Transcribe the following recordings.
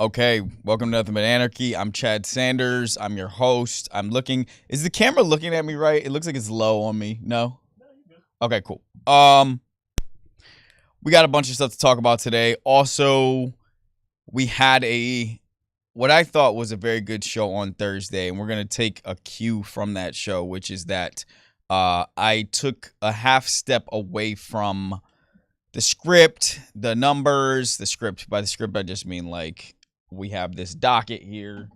Okay, welcome to Nothing But Anarchy. I'm Chad Sanders. I'm your host. Is the camera looking at me right? It looks like it's low on me. No? Okay, cool. We got a bunch of stuff to talk about today. Also, we had what I thought was a very good show on Thursday, and we're going to take a cue from that show, which is that I took a half step away from the script, the numbers, the script. By the script, I just mean like we have this docket here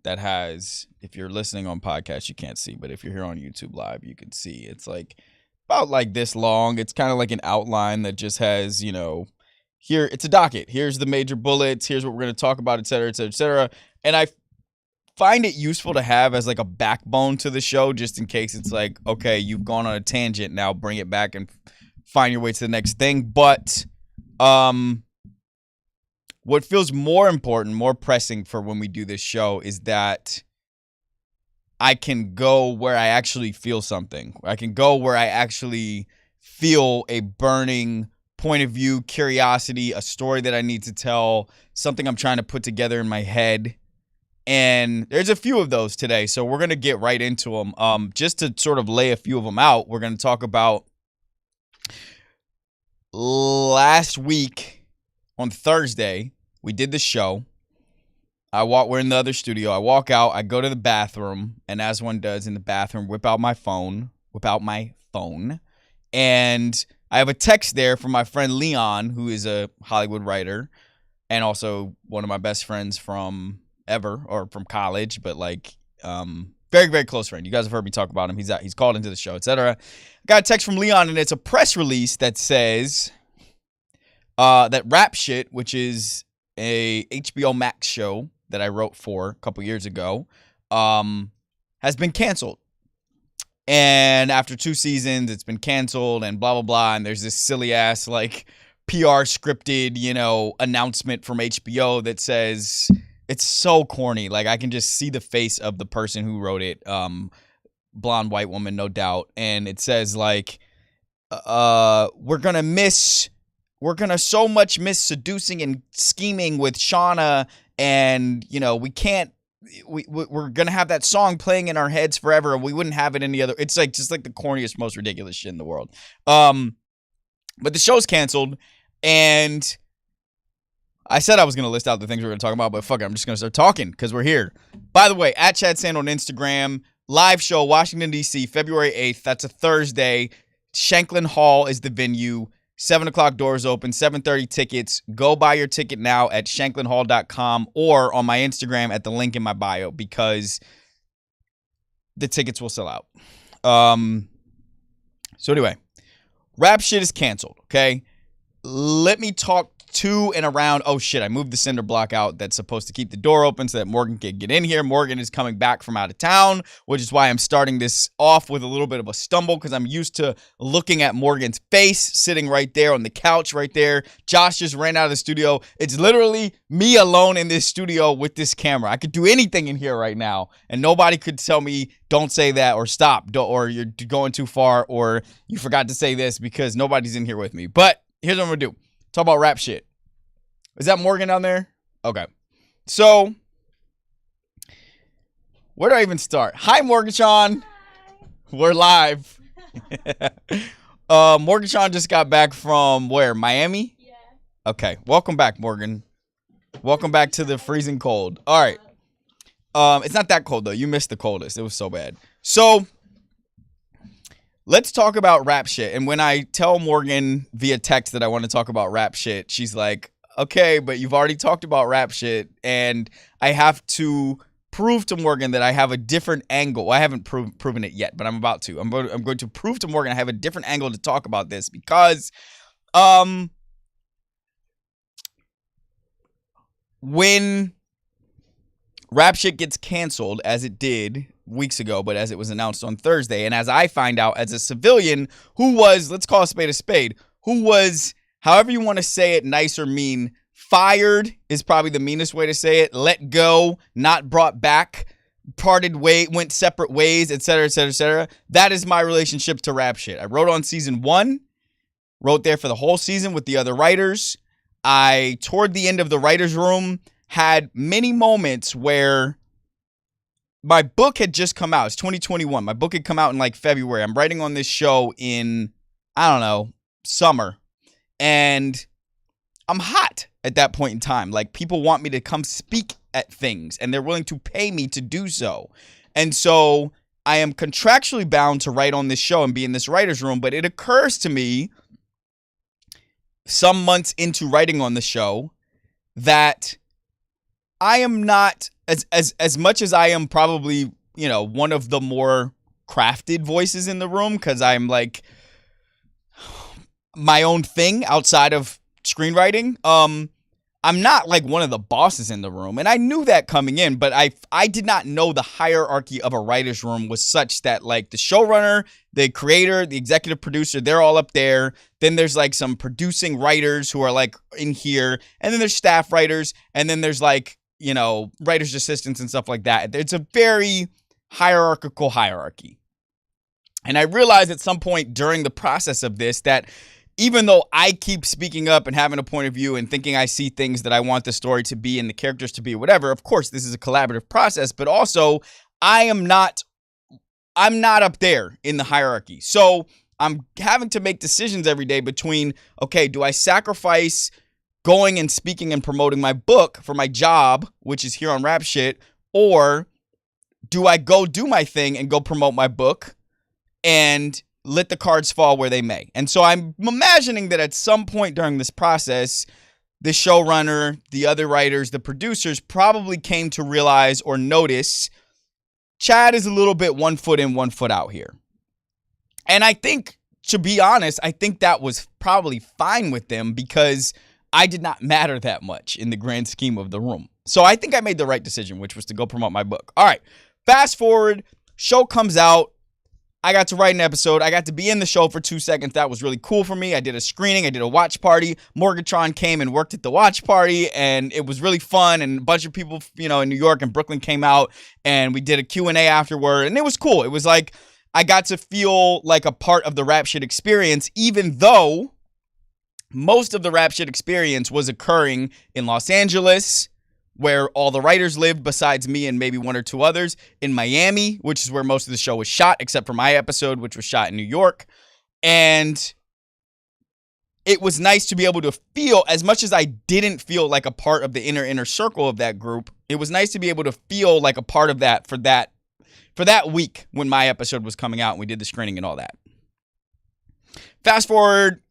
that has, if you're listening on podcast, you can't see, but if you're here on YouTube Live, you can see. It's like about like this long. It's kind of like an outline that just has, here, it's a docket. Here's the major bullets. Here's what we're going to talk about, et cetera, et cetera, et cetera. And I find it useful to have as like a backbone to the show, just in case it's like, okay, you've gone on a tangent, now bring it back and find your way to the next thing. But what feels more important, more pressing for when we do this show is that I can go where I actually feel something. I can go where I actually feel a burning point of view, curiosity, a story that I need to tell, something I'm trying to put together in my head. And there's a few of those today, so we're going to get right into them. Just to sort of lay a few of them out, we're going to talk about last week on Thursday. We did the show. We're in the other studio. I walk out, I go to the bathroom, and as one does in the bathroom, whip out my phone, and I have a text there from my friend Leon, who is a Hollywood writer, and also one of my best friends from college, but like very, very close friend. You guys have heard me talk about him. He's called into the show, etc. Got a text from Leon, and it's a press release that says that Rap Shit, which is a HBO Max show that I wrote for a couple years ago, has been canceled. And after 2 seasons, it's been canceled and blah, blah, blah. And there's this silly ass like PR scripted, announcement from HBO that says, it's so corny. Like I can just see the face of the person who wrote it. Blonde white woman, no doubt. And it says like, we're going to so much miss seducing and scheming with Shauna, and we're gonna have that song playing in our heads forever, and we wouldn't have it any other. It's like just like the corniest, most ridiculous shit in the world. But the show's canceled, and I said I was gonna list out the things we're gonna talk about, but fuck it, I'm just gonna start talking because we're here. By the way, at Chad Sand on Instagram, live show, Washington D.C., February 8th. That's a Thursday. Shanklin Hall is the venue. 7 o'clock doors open, 7:30 tickets. Go buy your ticket now at shanklinhall.com or on my Instagram at the link in my bio, because the tickets will sell out. So anyway, rap shit is canceled, okay? Let me talk to and around. Oh shit, I moved the cinder block out that's supposed to keep the door open so that Morgan can get in here. Morgan is coming back from out of town, which is why I'm starting this off with a little bit of a stumble, because I'm used to looking at Morgan's face sitting right there on the couch right there. Josh just ran out of the studio. It's literally me alone in this studio with this camera. I could do anything in here right now, and nobody could tell me don't say that or stop or you're going too far or you forgot to say this, because nobody's in here with me. But here's what I'm gonna do. Talk about rap shit. Is that Morgan down there? Okay. So, where do I even start? Hi, Morgan Sean. Hi. We're live. Morgan Sean just got back from where? Miami? Yeah. Okay. Welcome back, Morgan. Welcome back to the freezing cold. All right. It's not that cold, though. You missed the coldest. It was so bad. So, let's talk about rap shit. And when I tell Morgan via text that I want to talk about rap shit, she's like, okay, but you've already talked about rap shit, and I have to prove to Morgan that I have a different angle. Well, I haven't proven it yet, but I'm about to. I'm going to prove to Morgan I have a different angle to talk about this, because when rap shit gets canceled, as it did weeks ago, but as it was announced on Thursday, and as I find out as a civilian who was, let's call a spade, who was, however you want to say it, nice or mean, fired is probably the meanest way to say it, let go, not brought back, parted way, went separate ways, etc., etc., etc. That is my relationship to rap shit. I wrote on season 1, wrote there for the whole season with the other writers. I, toward the end of the writer's room, had many moments where my book had just come out. It's 2021. My book had come out in like February. I'm writing on this show in, I don't know, summer. And I'm hot at that point in time. Like, people want me to come speak at things, and they're willing to pay me to do so. And so I am contractually bound to write on this show and be in this writer's room. But it occurs to me some months into writing on the show that I am not, as much as I am probably, you know, one of the more crafted voices in the room, because I'm like my own thing outside of screenwriting. I'm not like one of the bosses in the room, and I knew that coming in, but I did not know the hierarchy of a writer's room was such that like the showrunner, the creator, the executive producer, they're all up there. Then there's like some producing writers who are like in here, and then there's staff writers, and then there's like, you know, writer's assistants and stuff like that. It's a very hierarchical hierarchy. And I realized at some point during the process of this that even though I keep speaking up and having a point of view and thinking I see things that I want the story to be and the characters to be, whatever, of course, this is a collaborative process, but also I'm not up there in the hierarchy. So I'm having to make decisions every day between, okay, do I sacrifice going and speaking and promoting my book for my job, which is here on Rap Shit, or do I go do my thing and go promote my book and let the cards fall where they may? And so I'm imagining that at some point during this process, the showrunner, the other writers, the producers probably came to realize or notice Chad is a little bit 1 foot in, 1 foot out here. And I think, to be honest, I think that was probably fine with them, because I did not matter that much in the grand scheme of the room. So I think I made the right decision, which was to go promote my book. All right, fast forward, show comes out. I got to write an episode. I got to be in the show for 2 seconds. That was really cool for me. I did a screening. I did a watch party. Morgatron came and worked at the watch party, and it was really fun. And a bunch of people, you know, in New York and Brooklyn came out, and we did a Q&A afterward, and it was cool. It was like I got to feel like a part of the Rap Shit experience, even though most of the Rap Shit experience was occurring in Los Angeles, where all the writers lived besides me and maybe 1 or 2 others, in Miami, which is where most of the show was shot, except for my episode, which was shot in New York. And it was nice to be able to feel, as much as I didn't feel like a part of the inner circle of that group, it was nice to be able to feel like a part of that for that week when my episode was coming out and we did the screening and all that. Fast forward,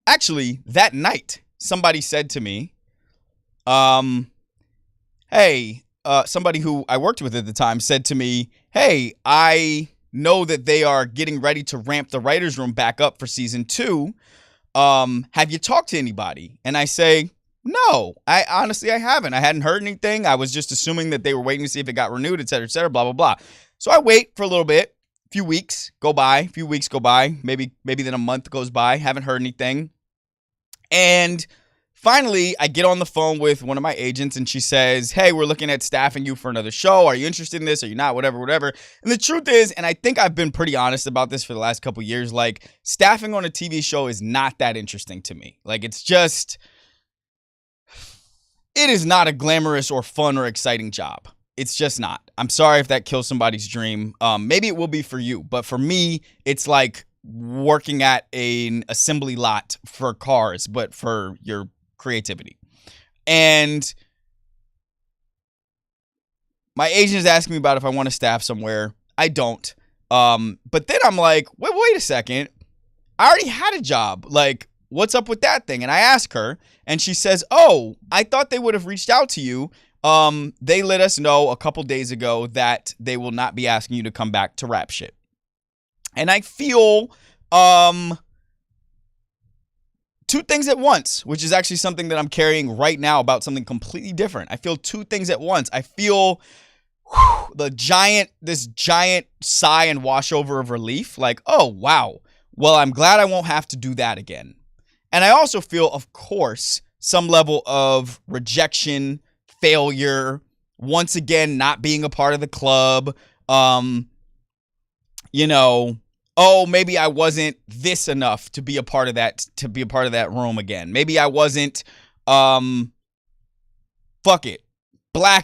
actually, that night, somebody said to me, hey, somebody who I worked with at the time said to me, hey, I know that they are getting ready to ramp the writer's room back up for season 2. Have you talked to anybody? And I say, no, I haven't. I hadn't heard anything. I was just assuming that they were waiting to see if it got renewed, et cetera, blah, blah, blah. So I wait for a little bit. A few weeks go by. Maybe then a month goes by. Haven't heard anything. And finally, I get on the phone with one of my agents and she says, hey, we're looking at staffing you for another show. Are you interested in this? Are you not? Whatever. And the truth is, and I think I've been pretty honest about this for the last couple years, like staffing on a TV show is not that interesting to me. Like it is not a glamorous or fun or exciting job. It's just not. I'm sorry if that kills somebody's dream. Maybe it will be for you, but for me, it's like working at an assembly lot for cars, but for your creativity. And my agent is asking me about if I want to staff somewhere. I don't. But then I'm like, wait a second. I already had a job. Like, what's up with that thing? And I ask her, and she says, oh, I thought they would have reached out to you. They let us know a couple days ago that they will not be asking you to come back to rap shit. And I feel two things at once, which is actually something that I'm carrying right now about something completely different. I feel two things at once. I feel this giant sigh and washover of relief. Like, oh, wow. Well, I'm glad I won't have to do that again. And I also feel, of course, some level of rejection, failure, once again, not being a part of the club. Oh, maybe I wasn't this enough to be a part of that room again. Maybe I wasn't, black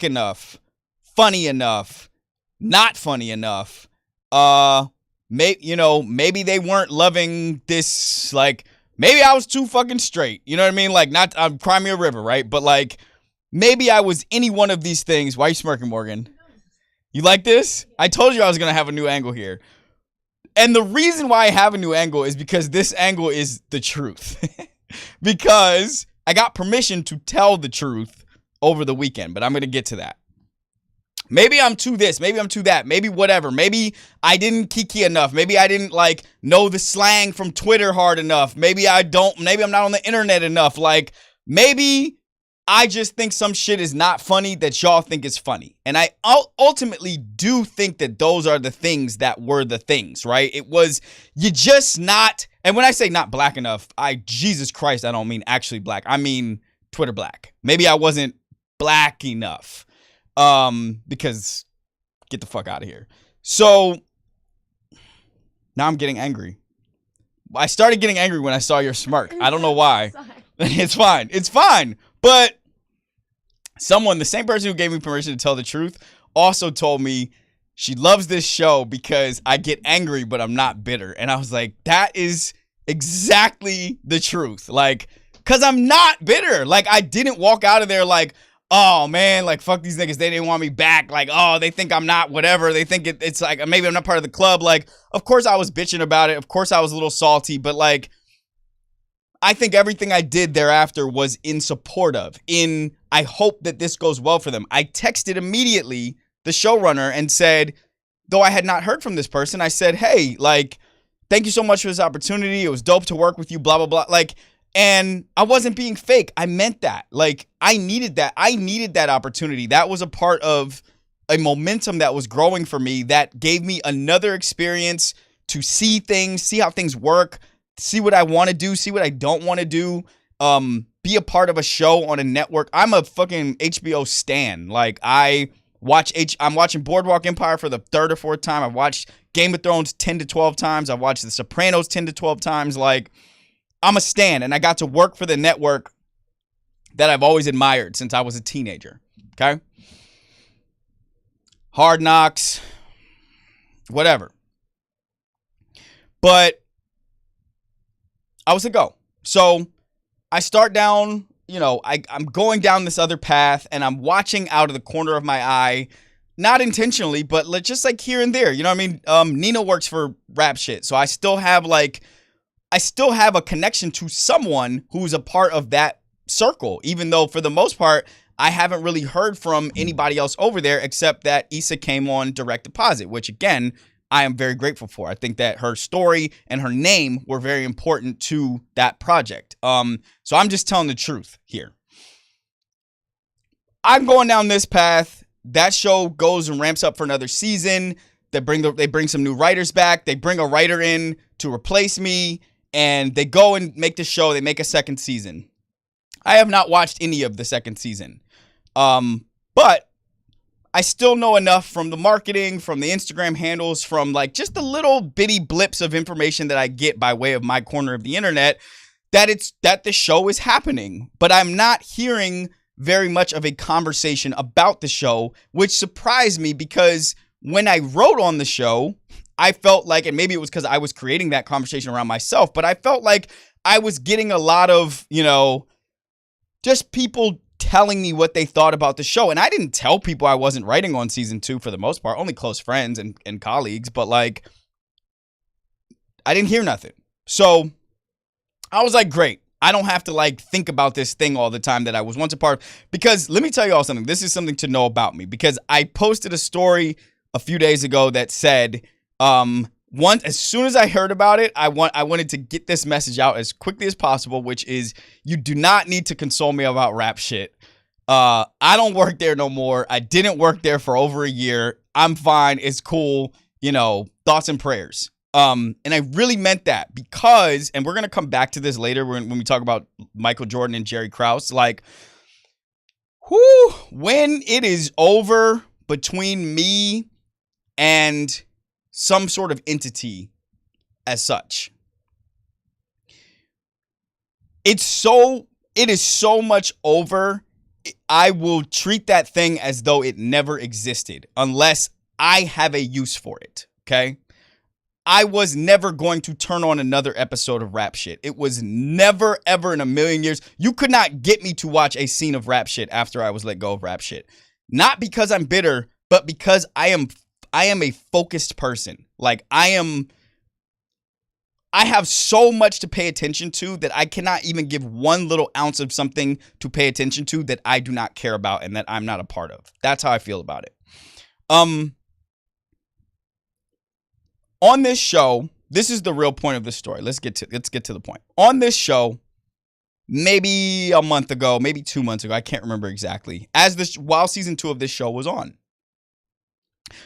enough, funny enough, not funny enough. Maybe they weren't loving this, like, maybe I was too fucking straight. You know what I mean? Like, not, cry me a river, right? But, like, maybe I was any one of these things. Why are you smirking, Morgan? You like this? I told you I was going to have a new angle here. And the reason why I have a new angle is because this angle is the truth. Because I got permission to tell the truth over the weekend, but I'm going to get to that. Maybe I'm too this, maybe I'm too that, maybe whatever. Maybe I didn't kiki enough. Maybe I didn't know the slang from Twitter hard enough. Maybe I'm not on the internet enough. Like, maybe I just think some shit is not funny that y'all think is funny. And I ultimately do think that those are the things that were the things, right? It was, you just not, and when I say not black enough, Jesus Christ, I don't mean actually black. I mean Twitter black. Maybe I wasn't black enough. Because get the fuck out of here. So now I'm getting angry. I started getting angry when I saw your smirk. I don't know why. It's fine. It's fine. But the same person who gave me permission to tell the truth, also told me she loves this show because I get angry, but I'm not bitter. And I was like, that is exactly the truth. Like, cause I'm not bitter. Like, I didn't walk out of there like, oh man, like fuck these niggas, they didn't want me back. Like, oh, they think I'm not whatever. They think it's like maybe I'm not part of the club. Like, of course I was bitching about it. Of course I was a little salty, but like, I think everything I did thereafter was in support of, I hope that this goes well for them. I texted immediately the showrunner and said, though I had not heard from this person, I said, hey, like, thank you so much for this opportunity. It was dope to work with you, blah, blah, blah. Like, and I wasn't being fake. I meant that. Like, I needed that. I needed that opportunity. That was a part of a momentum that was growing for me that gave me another experience to see things, see how things work, see what I want to do, see what I don't want to do, be a part of a show on a network. I'm a fucking HBO stan. Like, I'm watching Boardwalk Empire for the third or fourth time. I've watched Game of Thrones 10 to 12 times. I've watched The Sopranos 10 to 12 times. Like, I'm a stan, and I got to work for the network that I've always admired since I was a teenager, okay? Hard Knocks, whatever. But I was a go. So I start down, I'm going down this other path, and I'm watching out of the corner of my eye, not intentionally, but just like here and there. You know what I mean? Nina works for rap shit, so I still have like I still have a connection to someone who's a part of that circle, even though for the most part, I haven't really heard from anybody else over there except that Issa came on direct deposit, which again, I am very grateful for. I think that her story and her name were very important to that project. So I'm just telling the truth here. I'm going down this path. That show goes and ramps up for another season. They bring some new writers back. They bring a writer in to replace me, and they go and make the show. They make a second season. I have not watched any of the second season, but I still know enough from the marketing, from the Instagram handles, from like just the little bitty blips of information that I get by way of my corner of the internet, that the show is happening. But I'm not hearing very much of a conversation about the show, which surprised me because when I wrote on the show, I felt like, and maybe it was because I was creating that conversation around myself, but I felt like I was getting a lot of, just people telling me what they thought about the show. And I didn't tell people I wasn't writing on season 2 for the most part, only close friends and colleagues, but like, I didn't hear nothing. So I was like, great. I don't have to like think about this thing all the time that I was once a part of, because let me tell you all something. This is something to know about me, because I posted a story a few days ago that said, as soon as I heard about it, I wanted to get this message out as quickly as possible, which is you do not need to console me about rap shit. I don't work there no more. I didn't work there for over a year. I'm fine. It's cool. Thoughts and prayers. And I really meant that because, and we're going to come back to this later when we talk about Michael Jordan and Jerry Krause, like, when it is over between me and some sort of entity as such, it is so much over. I will treat that thing as though it never existed unless I have a use for it. Okay. I was never going to turn on another episode of rap shit. It was never, ever in a million years. You could not get me to watch a scene of rap shit after I was let go of rap shit. Not because I'm bitter, but because I am a focused person. Like I have so much to pay attention to that I cannot even give one little ounce of something to pay attention to that I do not care about and that I'm not a part of. That's how I feel about it. On this show, this is the real point of the story. Let's get to the point. On this show, maybe a month ago, maybe 2 months ago, I can't remember exactly, while season 2 of this show was on.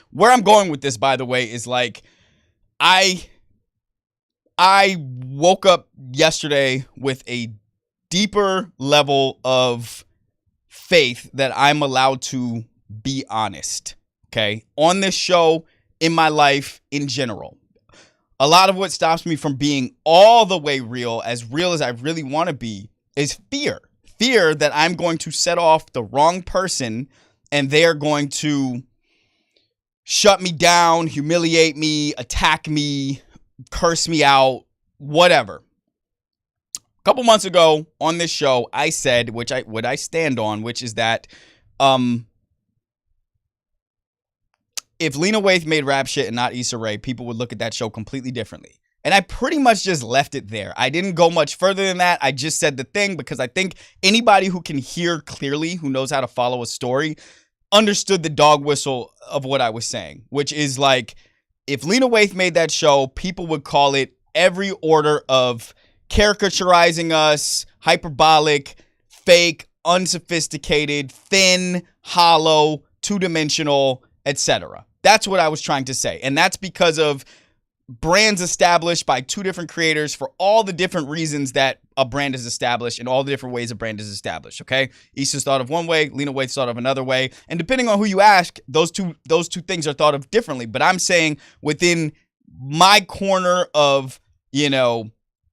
Where I'm going with this, by the way, is like I woke up yesterday with a deeper level of faith that I'm allowed to be honest. Okay, on this show, in my life in general. A lot of what stops me from being all the way real as I really want to be, is fear. Fear that I'm going to set off the wrong person and they're going to shut me down, humiliate me, attack me, curse me out, whatever. A couple months ago on this show, I said, what I stand on, which is that, if Lena Waithe made rap shit and not Issa Rae, people would look at that show completely differently. And I pretty much just left it there. I didn't go much further than that. I just said the thing because I think anybody who can hear clearly, who knows how to follow a story, understood the dog whistle of what I was saying, which is like, if Lena Waithe made that show, people would call it every order of caricaturizing us, hyperbolic, fake, unsophisticated, thin, hollow, two-dimensional, etc. That's what I was trying to say. And that's because of brands established by two different creators for all the different reasons that a brand is established and all the different ways a brand is established. Okay. Issa's thought of one way, Lena Waithe's thought of another way. And depending on who you ask, those two things are thought of differently. But I'm saying within my corner of,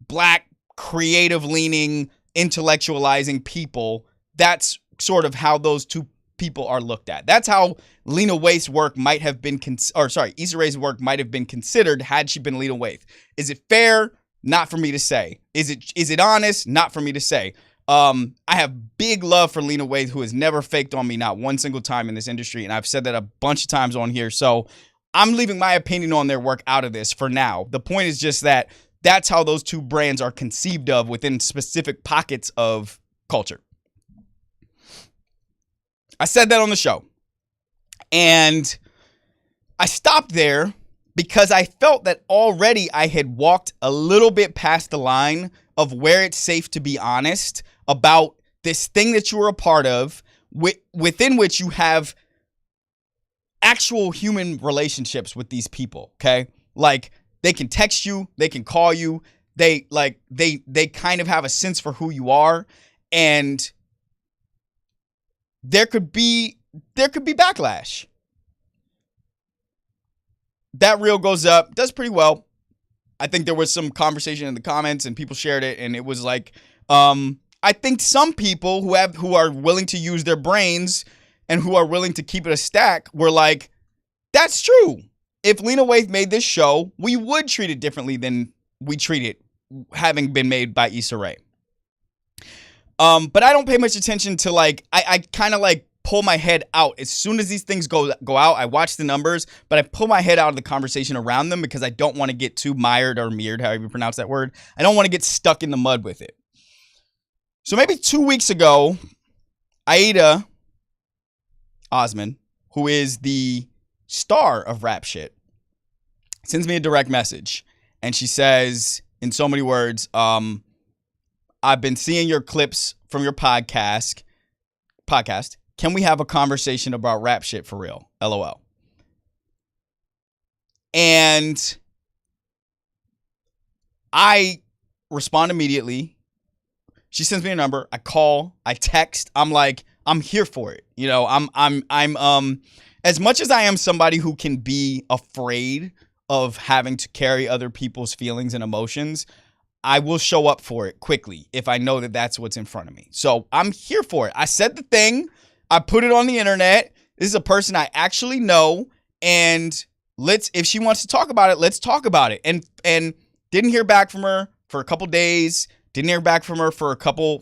Black, creative leaning, intellectualizing people, that's sort of how those two people are looked at. That's how Lena Waithe's work might have been, Issa Rae's work might have been considered had she been Lena Waithe. Is it fair? Not for me to say. Is it honest? Not for me to say. I have big love for Lena Waithe, who has never faked on me, not one single time in this industry, and I've said that a bunch of times on here. So I'm leaving my opinion on their work out of this for now. The point is just that That's how those two brands are conceived of within specific pockets of culture. I said that on the show. And I stopped there because I felt that already I had walked a little bit past the line of where it's safe to be honest about this thing that you were a part of, within which you have actual human relationships with these people, okay? Like, they can text you, they can call you, they kind of have a sense for who you are, and there could be backlash. That reel goes up, does pretty well. I think there was some conversation in the comments and people shared it, and it was like, I think some people who are willing to use their brains and who are willing to keep it a stack were like, that's true. If Lena Waithe made this show, we would treat it differently than we treat it having been made by Issa Rae. But I don't pay much attention to, like, I kind of like pull my head out. As soon as these things go out, I watch the numbers, but I pull my head out of the conversation around them because I don't want to get too mired, however you pronounce that word. I don't want to get stuck in the mud with it. So maybe 2 weeks ago, Aida Osman, who is the star of Rap Shit, sends me a direct message. And she says, in so many words, I've been seeing your clips from your podcast. Can we have a conversation about Rap Shit for real? LOL. And I respond immediately. She sends me a number. I call. I text. I'm like, I'm here for it. You know, I'm as much as I am somebody who can be afraid of having to carry other people's feelings and emotions, I will show up for it quickly if I know that that's what's in front of me. So I'm here for it. I said the thing. I put it on the internet. This is a person I actually know. And if she wants to talk about it, let's talk about it. And didn't hear back from her for a couple days. Didn't hear back from her for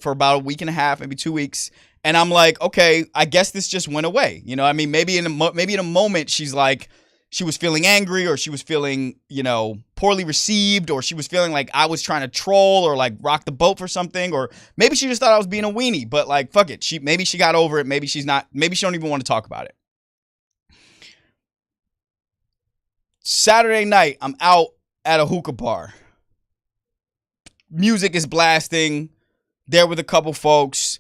about a week and a half, maybe 2 weeks. And I'm like, okay, I guess this just went away. You know, I mean, maybe in a moment she's like, she was feeling angry, or she was feeling, you know, poorly received, or she was feeling like I was trying to troll or like rock the boat for something, or maybe she just thought I was being a weenie. But like, fuck it. Maybe she got over it. Maybe she's not. Maybe she don't even want to talk about it. Saturday night, I'm out at a hookah bar. Music is blasting. There with a couple folks.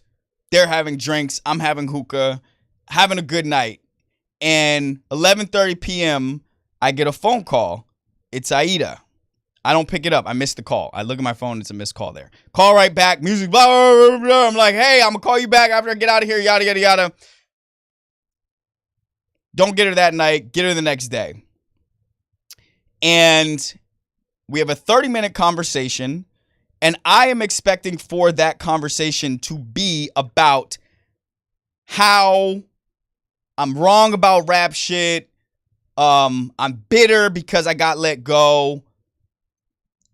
They're having drinks. I'm having hookah, having a good night. And 11:30 p.m., I get a phone call. It's Aida. I don't pick it up. I missed the call. I look at my phone. It's a missed call there. Call right back. Music, blah, blah, blah, blah. I'm like, hey, I'm going to call you back after I get out of here. Yada, yada, yada. Don't get her that night. Get her the next day. And we have a 30-minute conversation. And I am expecting for that conversation to be about how I'm wrong about Rap Shit. I'm bitter because I got let go.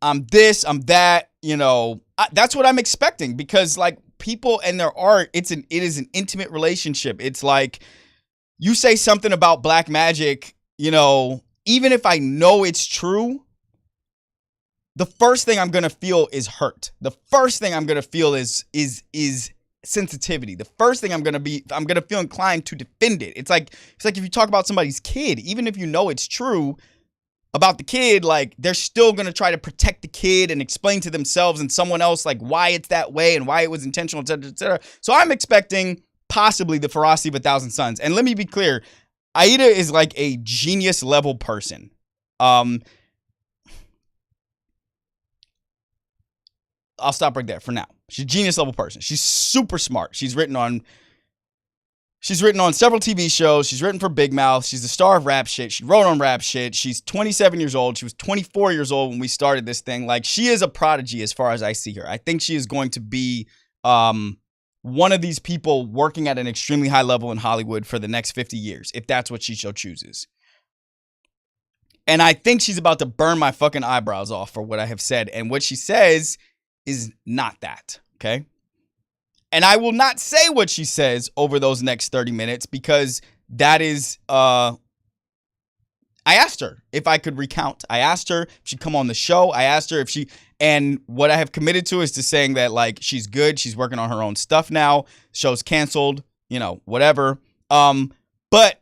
I'm this, I'm that, you know. That's what I'm expecting, because like people and their art, it is an intimate relationship. It's like you say something about Black Magic, you know, even if I know it's true, the first thing I'm going to feel is hurt. The first thing I'm going to feel is sensitivity. The first thing I'm going to feel inclined to defend it. It's like if you talk about somebody's kid, even if you know it's true about the kid, like they're still going to try to protect the kid and explain to themselves and someone else like why it's that way and why it was intentional, et cetera, et cetera. So I'm expecting possibly the ferocity of 1,000 Suns. And let me be clear, Aida is like a genius level person. I'll stop right there for now. She's a genius level person. She's super smart. She's written on several TV shows. She's written for Big Mouth. She's the star of Rap Shit. She wrote on Rap Shit. She's 27 years old. She was 24 years old when we started this thing. Like, she is a prodigy as far as I see her. I think she is going to be one of these people working at an extremely high level in Hollywood for the next 50 years, if that's what she so chooses. And I think she's about to burn my fucking eyebrows off for what I have said. And what she says is not that, okay? And I will not say what she says over those next 30 minutes because that is, I I asked her if I could recount. I asked her if she'd come on the show. I asked her if she, and what I have committed to is to saying that, like, she's good. She's working on her own stuff now. Show's canceled, whatever. But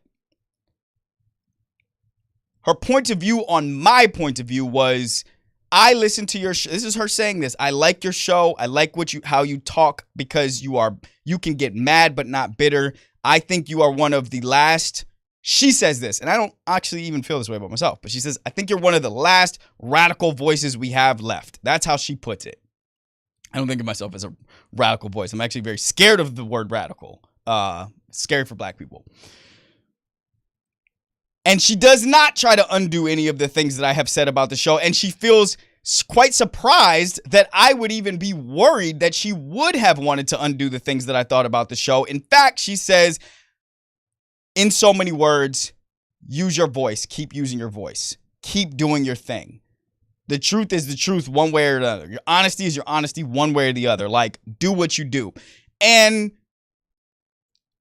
her point of view on my point of view was, I listened to your this is her saying this. I like your show. I like how you talk, because you can get mad but not bitter. I think you are one of the last. She says this, and I don't actually even feel this way about myself, but she says, I think you're one of the last radical voices we have left. That's how she puts it. I don't think of myself as a radical voice. I'm actually very scared of the word radical. Scary for black people. And she does not try to undo any of the things that I have said about the show. And she feels quite surprised that I would even be worried that she would have wanted to undo the things that I thought about the show. In fact, she says, in so many words, use your voice. Keep using your voice. Keep doing your thing. The truth is the truth one way or the other. Your honesty is your honesty one way or the other. Like, do what you do. And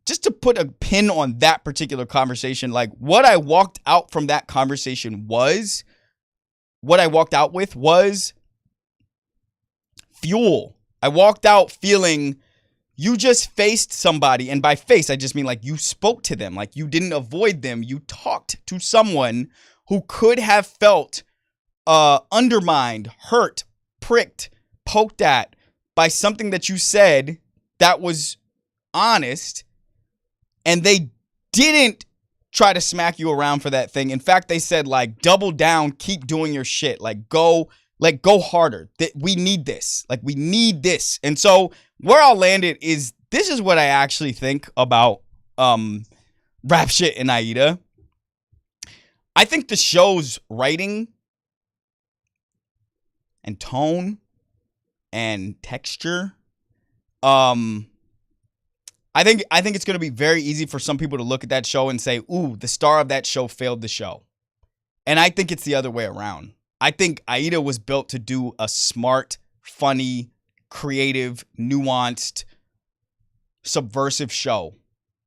just to put a pin on that particular conversation, like, what I walked out from that conversation was, what I walked out with was fuel. I walked out feeling, you just faced somebody, and by face, I just mean like you spoke to them, like you didn't avoid them. You talked to someone who could have felt undermined, hurt, pricked, poked at by something that you said that was honest, and they didn't try to smack you around for that thing. In fact, they said, like, double down, keep doing your shit, like go harder. We need this. Like, we need this. And so where I'll land it is, this is what I actually think about Rap Shit and Aida. I think the show's writing and tone and texture, I think it's going to be very easy for some people to look at that show and say, ooh, the star of that show failed the show. And I think it's the other way around. I think Aida was built to do a smart, funny, creative, nuanced, subversive show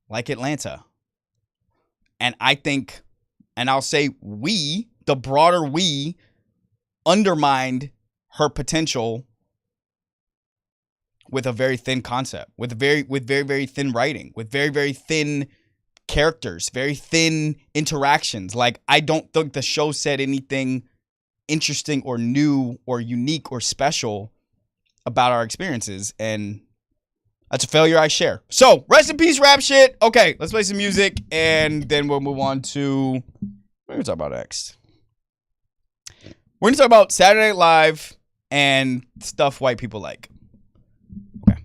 like Atlanta. And I think, and I'll say we, the broader we, undermined her potential with a very thin concept, with very, very thin writing, with very, very thin characters, very thin interactions. Like, I don't think the show said anything interesting or new or unique or special about our experiences, and that's a failure I share. So, rest in peace, Rap Shit. Okay, let's play some music, and then we'll move on to, what are we gonna talk about next? We're gonna talk about Saturday Night Live and stuff white people like. Okay.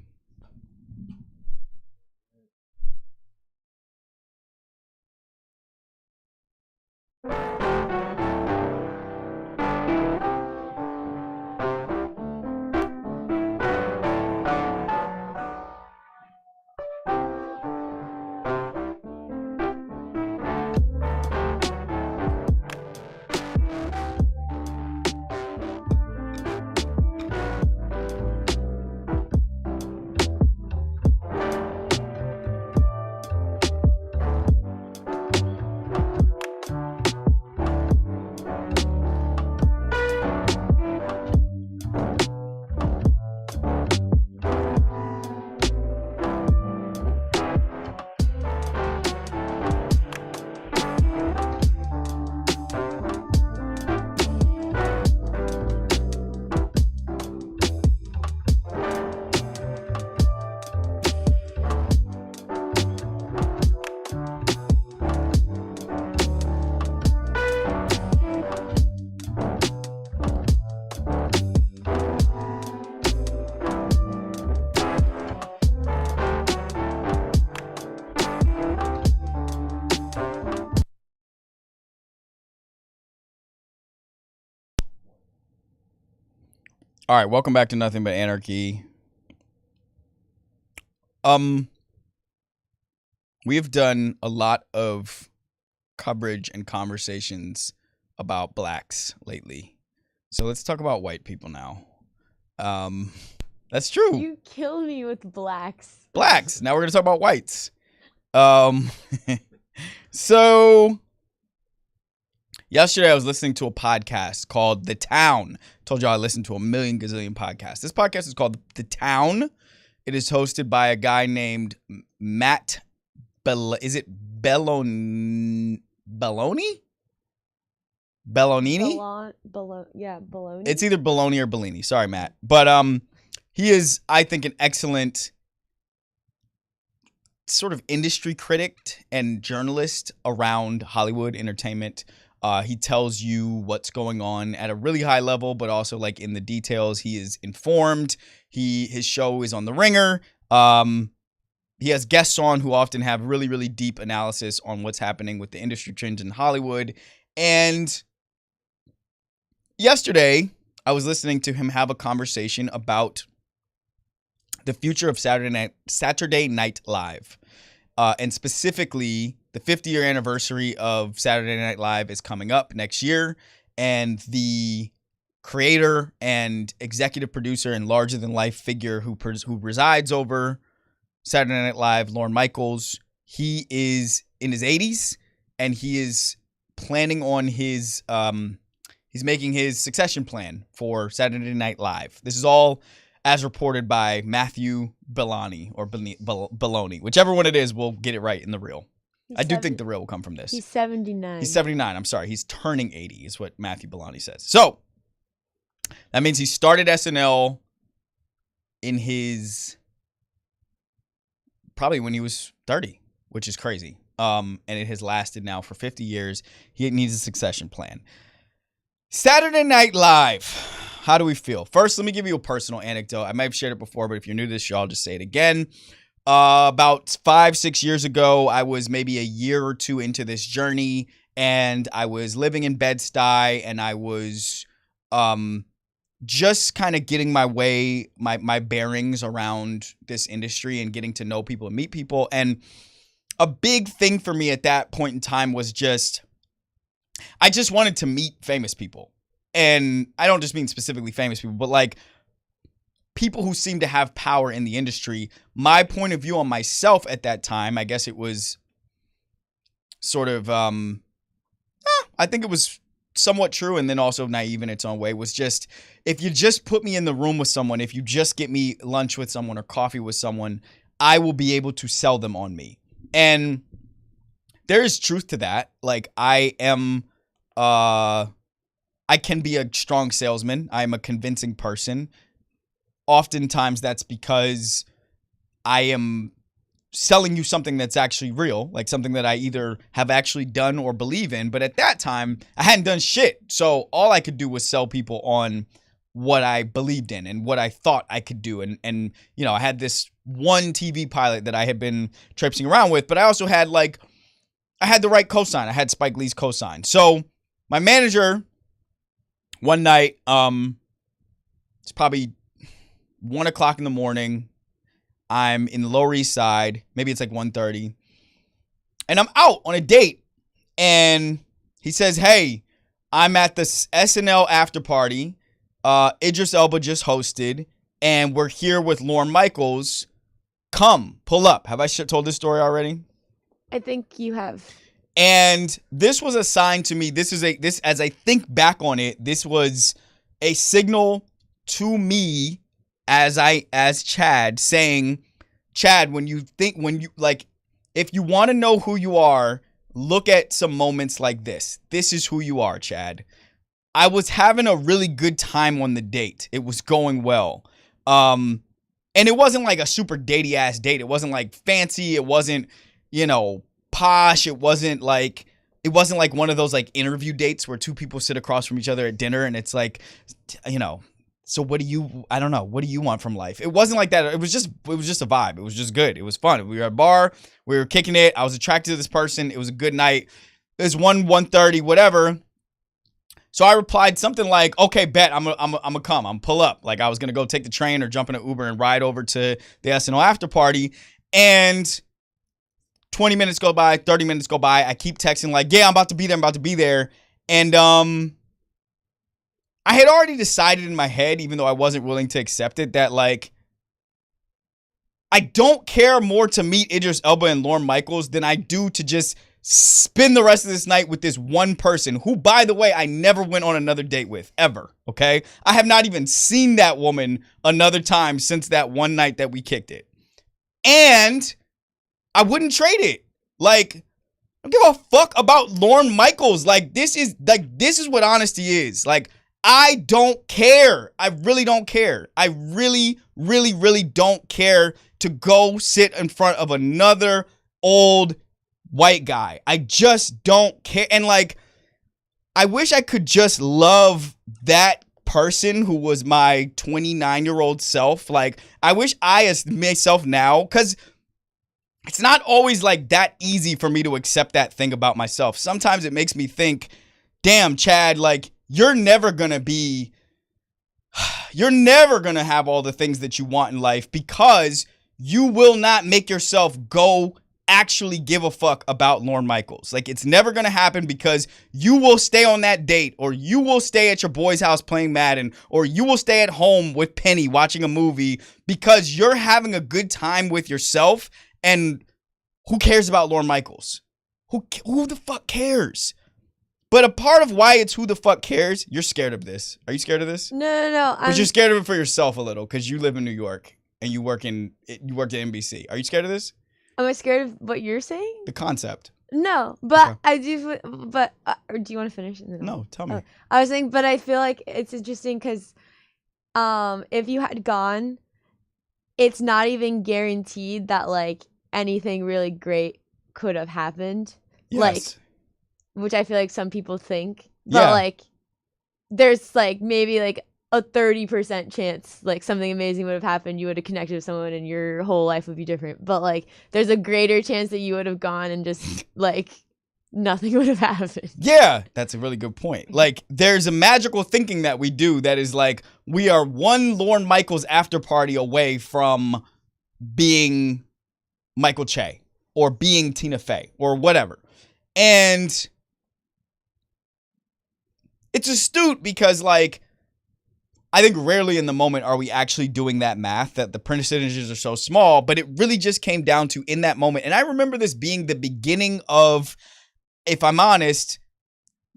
All right, welcome back to Nothing But Anarchy. We have done a lot of coverage and conversations about blacks lately. So let's talk about white people now. That's true. You kill me with blacks. Blacks. Now we're going to talk about whites. So Yesterday, I was listening to a podcast called The Town. Told y'all I listened to a million gazillion podcasts. This podcast is called The Town. It is hosted by a guy named Matt. Is it Bellonini? Bellonini? Bologna. It's either Bologna or Bellini. Sorry, Matt. But he is, I think, an excellent sort of industry critic and journalist around Hollywood entertainment. He tells you what's going on at a really high level, but also like in the details. He is informed. His show is on The Ringer. He has guests on who often have really, really deep analysis on what's happening with the industry trends in Hollywood. And yesterday, I was listening to him have a conversation about the future of Saturday Night Live. And specifically, the 50-year anniversary of Saturday Night Live is coming up next year. And the creator and executive producer and larger-than-life figure who resides over Saturday Night Live, Lorne Michaels, he is in his 80s, and he is planning on his he's making his succession plan for Saturday Night Live. This is all as reported by Matthew Belloni or Belloni. Whichever one it is, we'll get it right in the reel. I do think the reel will come from this. He's 79. He's 79. I'm sorry. He's turning 80 is what Matthew Belloni says. So that means he started SNL in his probably when he was 30, which is crazy. And it has lasted now for 50 years. He needs a succession plan. Saturday Night Live. How do we feel? First, let me give you a personal anecdote. I might have shared it before, but if you're new to this show, I'll just say it again. About 5-6 years ago, I was maybe a year or two into this journey, and I was living in Bed-Stuy, and I was just kind of getting my bearings around this industry and getting to know people and meet people. And a big thing for me at that point in time was I just wanted to meet famous people. And I don't just mean specifically famous people, but like people who seem to have power in the industry. My point of view on myself at that time, I guess it was sort of, I think it was somewhat true and then also naive in its own way, was just, if you just put me in the room with someone, if you just get me lunch with someone or coffee with someone, I will be able to sell them on me. And there is truth to that. Like I can be a strong salesman. I am a convincing person. Oftentimes that's because I am selling you something that's actually real, like something that I either have actually done or believe in. But at that time, I hadn't done shit. So all I could do was sell people on what I believed in and what I thought I could do. And you know, I had this one TV pilot that I had been traipsing around with, but I also had I had the right cosign. I had Spike Lee's cosign. So my manager one night, it's probably 1 o'clock in the morning. I'm in the Lower East Side. Maybe it's like 1:30. And I'm out on a date. And he says, hey, I'm at the SNL after party. Idris Elba just hosted. And we're here with Lorne Michaels. Come, pull up. Have I told this story already? I think you have. And this was a sign to me. This as I think back on it, this was a signal to me as Chad saying, Chad, if you want to know who you are, look at some moments like this. This is who you are, Chad. I was having a really good time on the date. It was going well. And it wasn't like a super datey ass date. It wasn't like fancy. It wasn't, posh. It wasn't like one of those like interview dates where two people sit across from each other at dinner and it's like, so what do you want from life? It wasn't like that. It was just a vibe. It was just good. It was fun. We were at a bar. We were kicking it. I was attracted to this person. It was a good night. It was 1:30, whatever. So I replied something like, okay, bet I'm gonna come. I'm pull up. Like I was going to go take the train or jump in an Uber and ride over to the SNL after party. And 20 minutes go by, 30 minutes go by. I keep texting like, yeah, I'm about to be there. And I had already decided in my head, even though I wasn't willing to accept it, that like, I don't care more to meet Idris Elba and Lorne Michaels than I do to just spend the rest of this night with this one person who, by the way, I never went on another date with, ever, okay? I have not even seen that woman another time since that one night that we kicked it. And I wouldn't trade it. Like, I don't give a fuck about Lorne Michaels. Like, this is what honesty is. Like, I don't care. I really don't care. I really, really, really don't care to go sit in front of another old white guy. I just don't care. And like, I wish I could just love that person who was my 29-year-old self. Like, I wish I, as myself now, because it's not always like that easy for me to accept that thing about myself. Sometimes it makes me think, damn, Chad, like, you're never going to have all the things that you want in life because you will not make yourself go actually give a fuck about Lorne Michaels. Like, it's never going to happen because you will stay on that date, or you will stay at your boy's house playing Madden, or you will stay at home with Penny watching a movie because you're having a good time with yourself. And who cares about Lorne Michaels? Who the fuck cares? But a part of why it's who the fuck cares, you're scared of this. Are you scared of this? No. But you're scared of it for yourself a little because you live in New York and you work at NBC. Are you scared of this? Am I scared of what you're saying? The concept. No, but Okay. I do. But or do you want to finish? No, tell me. I was saying, but I feel like it's interesting because, if you had gone, it's not even guaranteed that like anything really great could have happened. Yes. Like, which I feel like some people think, but Yeah. like, there's like maybe like a 30% chance like something amazing would have happened. You would have connected with someone, and your whole life would be different. But like, there's a greater chance that you would have gone and just like nothing would have happened. Yeah, that's a really good point. Like, there's a magical thinking that we do that is like, we are one Lorne Michaels after party away from being Michael Che or being Tina Fey or whatever. And it's astute because, like, I think rarely in the moment are we actually doing that math, that the percentages are so small, but it really just came down to in that moment. And I remember this being the beginning of, if I'm honest,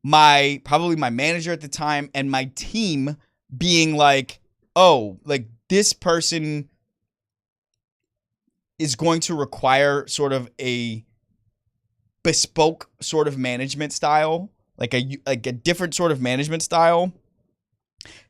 probably my manager at the time and my team being like, oh, like, this person is going to require sort of a bespoke sort of management style, like a different sort of management style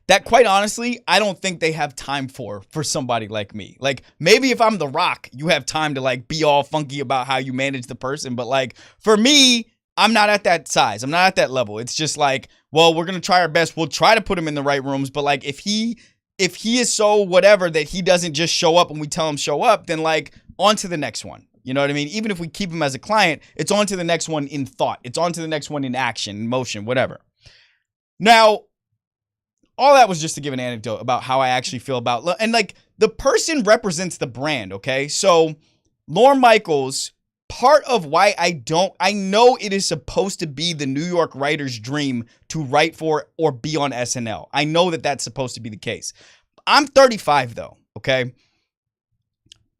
that, quite honestly, I don't think they have time for somebody like me. Like, maybe if I'm The Rock, you have time to like be all funky about how you manage the person. But like, for me, I'm not at that size. I'm not at that level. It's just like, well, we're going to try our best. We'll try to put him in the right rooms. But like, if he is so whatever that he doesn't just show up when we tell him show up, then like, on to the next one. You know what I mean? Even if we keep him as a client, it's on to the next one in thought. It's on to the next one in action, in motion, whatever. Now, all that was just to give an anecdote about how I actually feel about, and like, the person represents the brand, okay? So Lorne Michaels, part of why I know it is supposed to be the New York writer's dream to write for or be on SNL. I know that that's supposed to be the case. I'm 35 though, okay?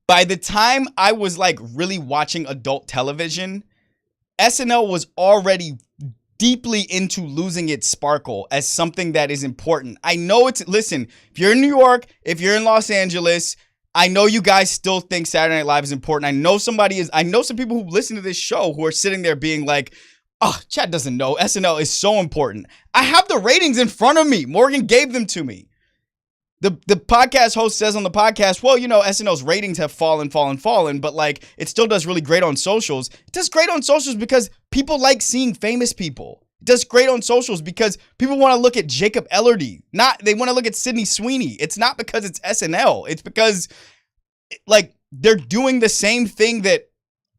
By the time I was like really watching adult television, SNL was already deeply into losing its sparkle as something that is important. I know listen, if you're in New York, if you're in Los Angeles, I know you guys still think Saturday Night Live is important. I know some people who listen to this show who are sitting there being like, oh, Chad doesn't know. SNL is so important. I have the ratings in front of me. Morgan gave them to me. The podcast host says on the podcast, well, you know, SNL's ratings have fallen, but like, it still does really great on socials. It does great on socials because people like seeing famous people. It does great on socials because people want to look at Jacob Elordi. They want to look at Sydney Sweeney. It's not because it's SNL. It's because like, they're doing the same thing that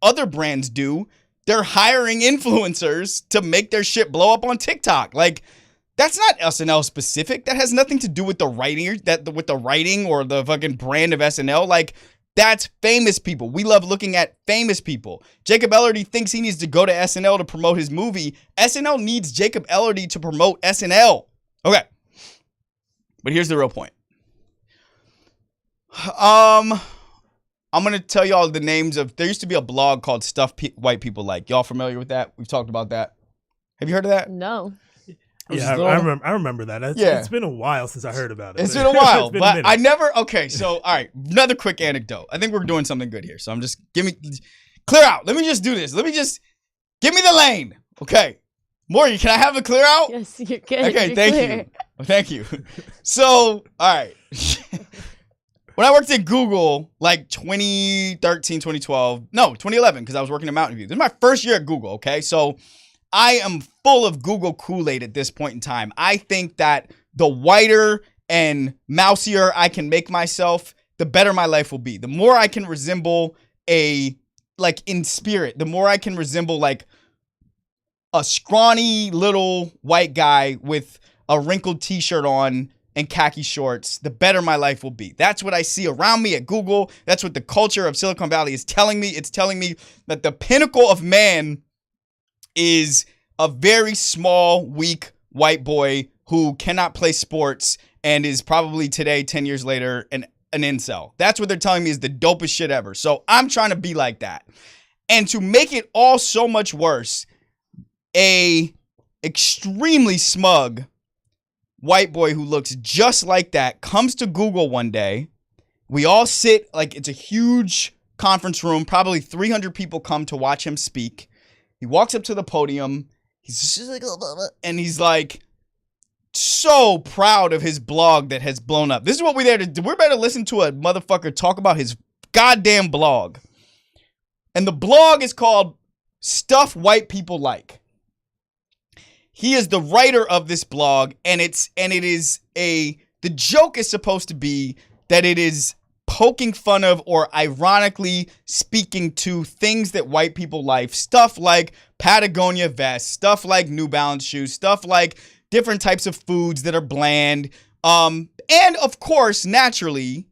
other brands do. They're hiring influencers to make their shit blow up on TikTok. Like, that's not SNL specific. That has nothing to do with the writing, with the writing or the fucking brand of SNL. Like, that's famous people. We love looking at famous people. Jacob Elordi thinks he needs to go to SNL to promote his movie. SNL needs Jacob Elordi to promote SNL. Okay. But here's the real point. I'm going to tell y'all the names of, there used to be a blog called Stuff White People Like. Y'all familiar with that? We've talked about that. Have you heard of that? No. Yeah, I remember that. It's been a while since I heard about it. It's been a while, but I never, okay, so, all right, another quick anecdote. I think we're doing something good here, so I'm just, clear out. Let me just do this. Give me the lane. Okay. Morgan, can I have a clear out? Yes, you're good. Okay, you're thank clear. you. Thank you. So, all right. When I worked at Google, like 2013, 2012, no, 2011, because I was working at Mountain View. This is my first year at Google, okay? So I am full of Google Kool-Aid at this point in time. I think that the whiter and mousier I can make myself, the better my life will be. The more I can resemble like in spirit, the more I can resemble like a scrawny little white guy with a wrinkled t-shirt on and khaki shorts, the better my life will be. That's what I see around me at Google. That's what the culture of Silicon Valley is telling me. It's telling me that the pinnacle of man is a very small, weak white boy who cannot play sports and is probably today, 10 years later, an incel. That's what they're telling me is the dopest shit ever. So I'm trying to be like that. And to make it all so much worse, a extremely smug white boy who looks just like that comes to Google one day. We all sit, like it's a huge conference room. Probably 300 people come to watch him speak. He walks up to the podium. He's just like, and he's like so proud of his blog that has blown up. This is what we're there to do. We're better listen to a motherfucker talk about his goddamn blog. And the blog is called Stuff White People Like. He is the writer of this blog, and the joke is supposed to be that it is poking fun of or ironically speaking to things that white people like, stuff like Patagonia vests, stuff like New Balance shoes, stuff like different types of foods that are bland. And of course, naturally,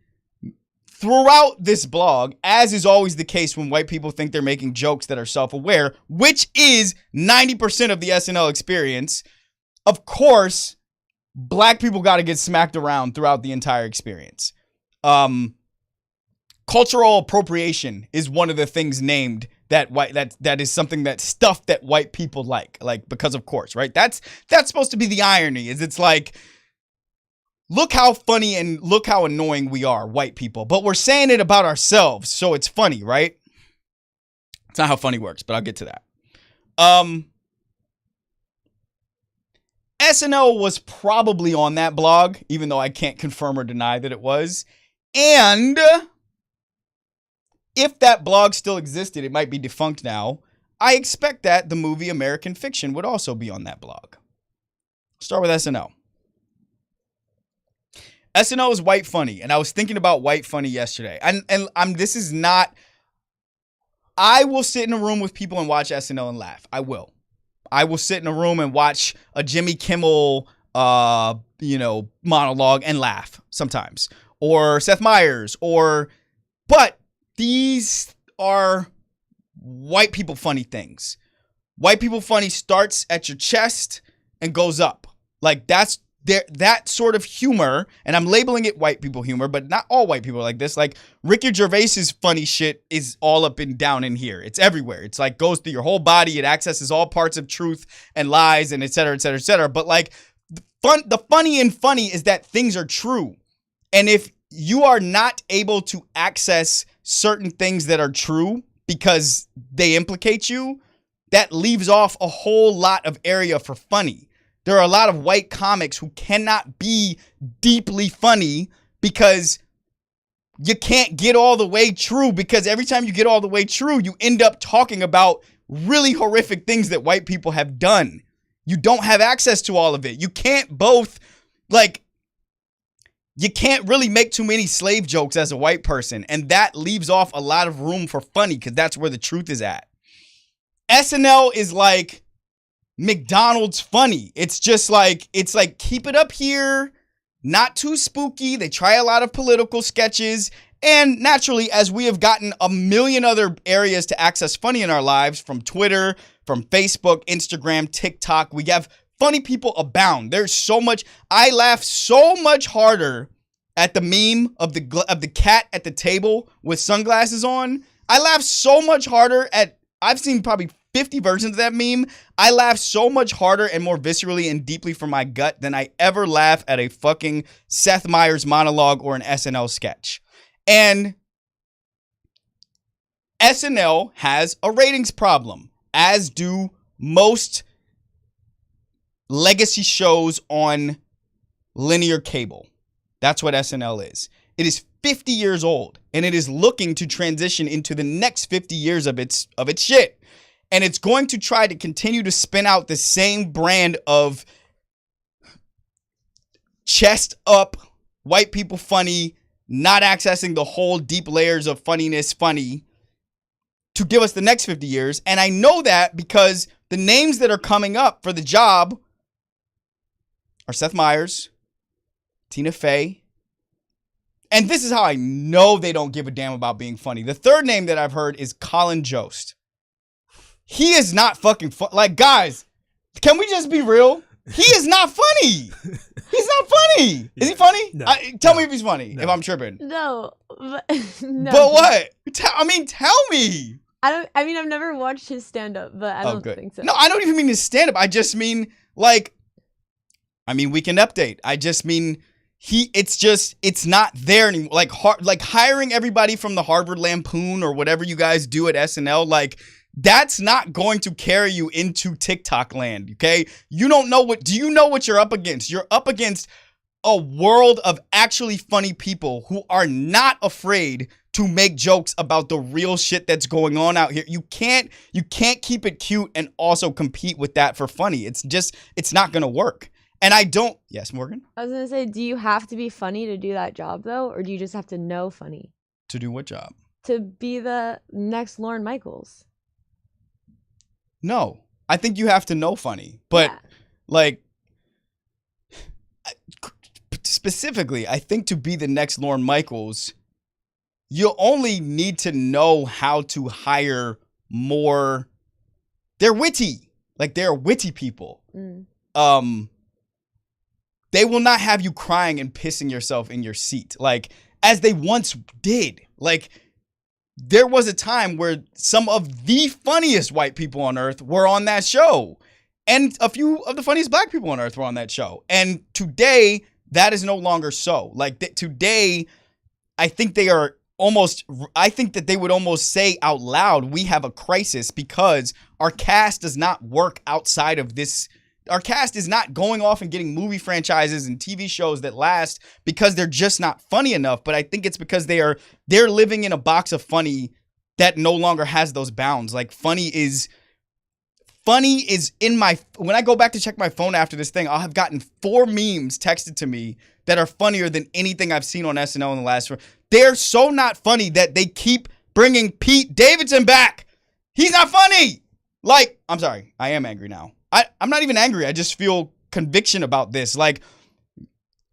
throughout this blog, as is always the case when white people think they're making jokes that are self-aware, which is 90% of the SNL experience, of course, black people got to get smacked around throughout the entire experience. Cultural appropriation is one of the things named that is something that stuff that white people like because of course, right? That's supposed to be the irony, is it's like, look how funny and look how annoying we are, white people. But we're saying it about ourselves, so it's funny, right? It's not how funny works, but I'll get to that. SNL was probably on that blog, even though I can't confirm or deny that it was. And if that blog still existed, it might be defunct now. I expect that the movie American Fiction would also be on that blog. Start with SNL. SNL is white funny, and I was thinking about white funny yesterday. And this is not, I will sit in a room with people and watch SNL and laugh. I will sit in a room and watch a Jimmy Kimmel, monologue and laugh sometimes, or Seth Meyers, but these are white people funny things. White people funny starts at your chest and goes up. Like that sort of humor, and I'm labeling it white people humor, but not all white people are like this. Like Ricky Gervais's funny shit is all up and down in here. It's everywhere. It's like goes through your whole body. It accesses all parts of truth and lies and et cetera, et cetera, et cetera. But like the funny is that things are true. And if you are not able to access certain things that are true because they implicate you, that leaves off a whole lot of area for funny. There are a lot of white comics who cannot be deeply funny because you can't get all the way true, because every time you get all the way true, you end up talking about really horrific things that white people have done. You don't have access to all of it. You can't you can't really make too many slave jokes as a white person, and that leaves off a lot of room for funny because that's where the truth is at. SNL is like McDonald's funny. It's just like, keep it up here, not too spooky. They try a lot of political sketches. And naturally, as we have gotten a million other areas to access funny in our lives, from Twitter, from Facebook, Instagram, TikTok, we have funny people abound. There's so much. I laugh so much harder at the meme of the cat at the table with sunglasses on. I laughed so much harder at. I've seen probably 50 versions of that meme. I laugh so much harder and more viscerally and deeply from my gut than I ever laugh at a fucking Seth Meyers monologue or an SNL sketch. And SNL has a ratings problem, as do most legacy shows on linear cable. That's what SNL is. It is 50 years old, and it is looking to transition into the next 50 years of its shit. And it's going to try to continue to spin out the same brand of chest up, white people funny, not accessing the whole deep layers of funniness funny to give us the next 50 years. And I know that because the names that are coming up for the job are Seth Meyers, Tina Fey, and this is how I know they don't give a damn about being funny. The third name that I've heard is Colin Jost. He is not fucking fun. Like, guys, can we just be real? He is not funny. He's not funny. Is he funny? No. Tell me if he's funny, if I'm tripping. No. No. But what? Tell me. I've never watched his stand-up, but I don't think so. No, I don't even mean his stand-up. I just mean, Weekend Update. I just mean... It's not there anymore. Like hiring everybody from the Harvard Lampoon or whatever you guys do at SNL, like that's not going to carry you into TikTok land. Okay. Do you know what you're up against? You're up against a world of actually funny people who are not afraid to make jokes about the real shit that's going on out here. You can't keep it cute and also compete with that for funny. It's not going to work. And I don't... Yes, Morgan? I was going to say, do you have to be funny to do that job, though? Or do you just have to know funny? To do what job? To be the next Lorne Michaels. No. I think you have to know funny. But, specifically, I think to be the next Lorne Michaels, you only need to know how to hire more... They're witty. Like, they're witty people. They will not have you crying and pissing yourself in your seat, like, as they once did. Like, there was a time where some of the funniest white people on earth were on that show. And a few of the funniest black people on earth were on that show. And today, that is no longer so. Like, today, I think that they would almost say out loud, we have a crisis because our cast does not work outside of this. Our cast is not going off and getting movie franchises and TV shows that last because they're just not funny enough. But I think it's because they're living in a box of funny that no longer has those bounds. Like funny is in my, when I go back to check my phone after this thing, I'll have gotten 4 memes texted to me that are funnier than anything I've seen on SNL in the last 4. They're so not funny that they keep bringing Pete Davidson back. He's not funny. Like, I'm sorry. I am angry now. I'm not even angry. I just feel conviction about this. Like,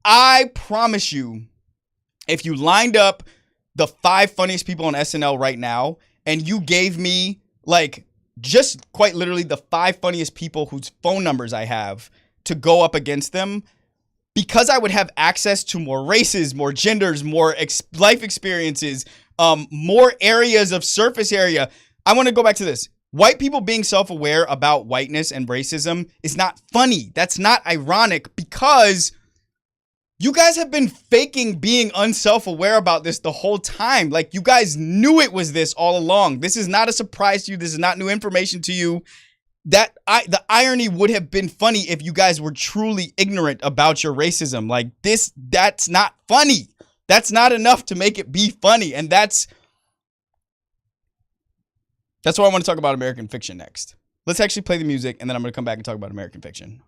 I promise you, if you lined up the 5 funniest people on SNL right now, and you gave me, like, just quite literally the 5 funniest people whose phone numbers I have to go up against them, because I would have access to more races, more genders, more life experiences, more areas of surface area. I want to go back to this. White people being self-aware about whiteness and racism is not funny. That's not ironic because you guys have been faking being unself-aware about this the whole time. Like, you guys knew it was this all along. This is not a surprise to you. This is not new information to you. The irony would have been funny if you guys were truly ignorant about your racism. Like, that's not funny. That's not enough to make it be funny. And that's why I want to talk about American fiction next. Let's actually play the music, and then I'm going to come back and talk about American fiction.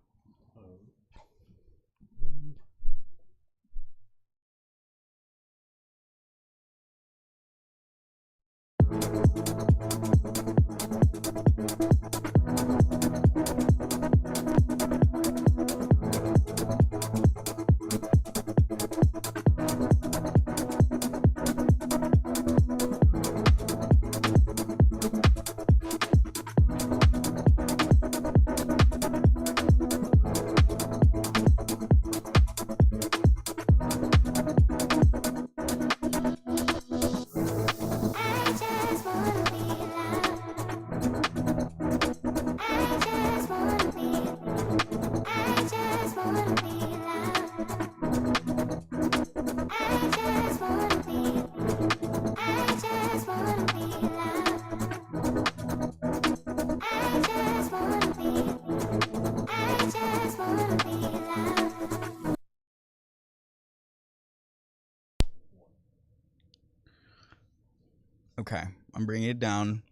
Okay, I'm bringing it down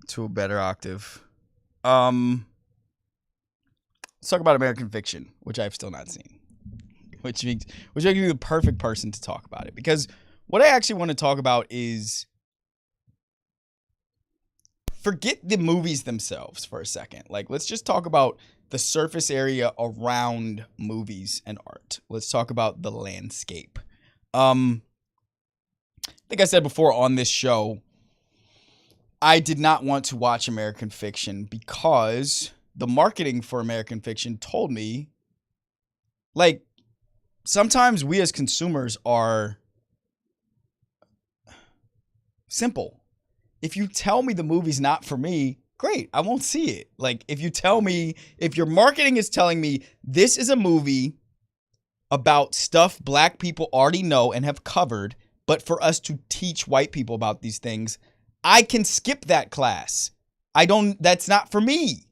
to a better octave. Let's talk about American Fiction, which I've still not seen. Which makes me the perfect person to talk about it, because what I actually want to talk about is forget the movies themselves for a second. Like, let's just talk about the surface area around movies and art. Let's talk about the landscape. I think I said before on this show, I did not want to watch American Fiction because the marketing for American Fiction told me, like, sometimes we as consumers are simple. If you tell me the movie's not for me, great, I won't see it. Like, if your marketing is telling me this is a movie about stuff black people already know and have covered, but for us to teach white people about these things, I can skip that class. That's not for me.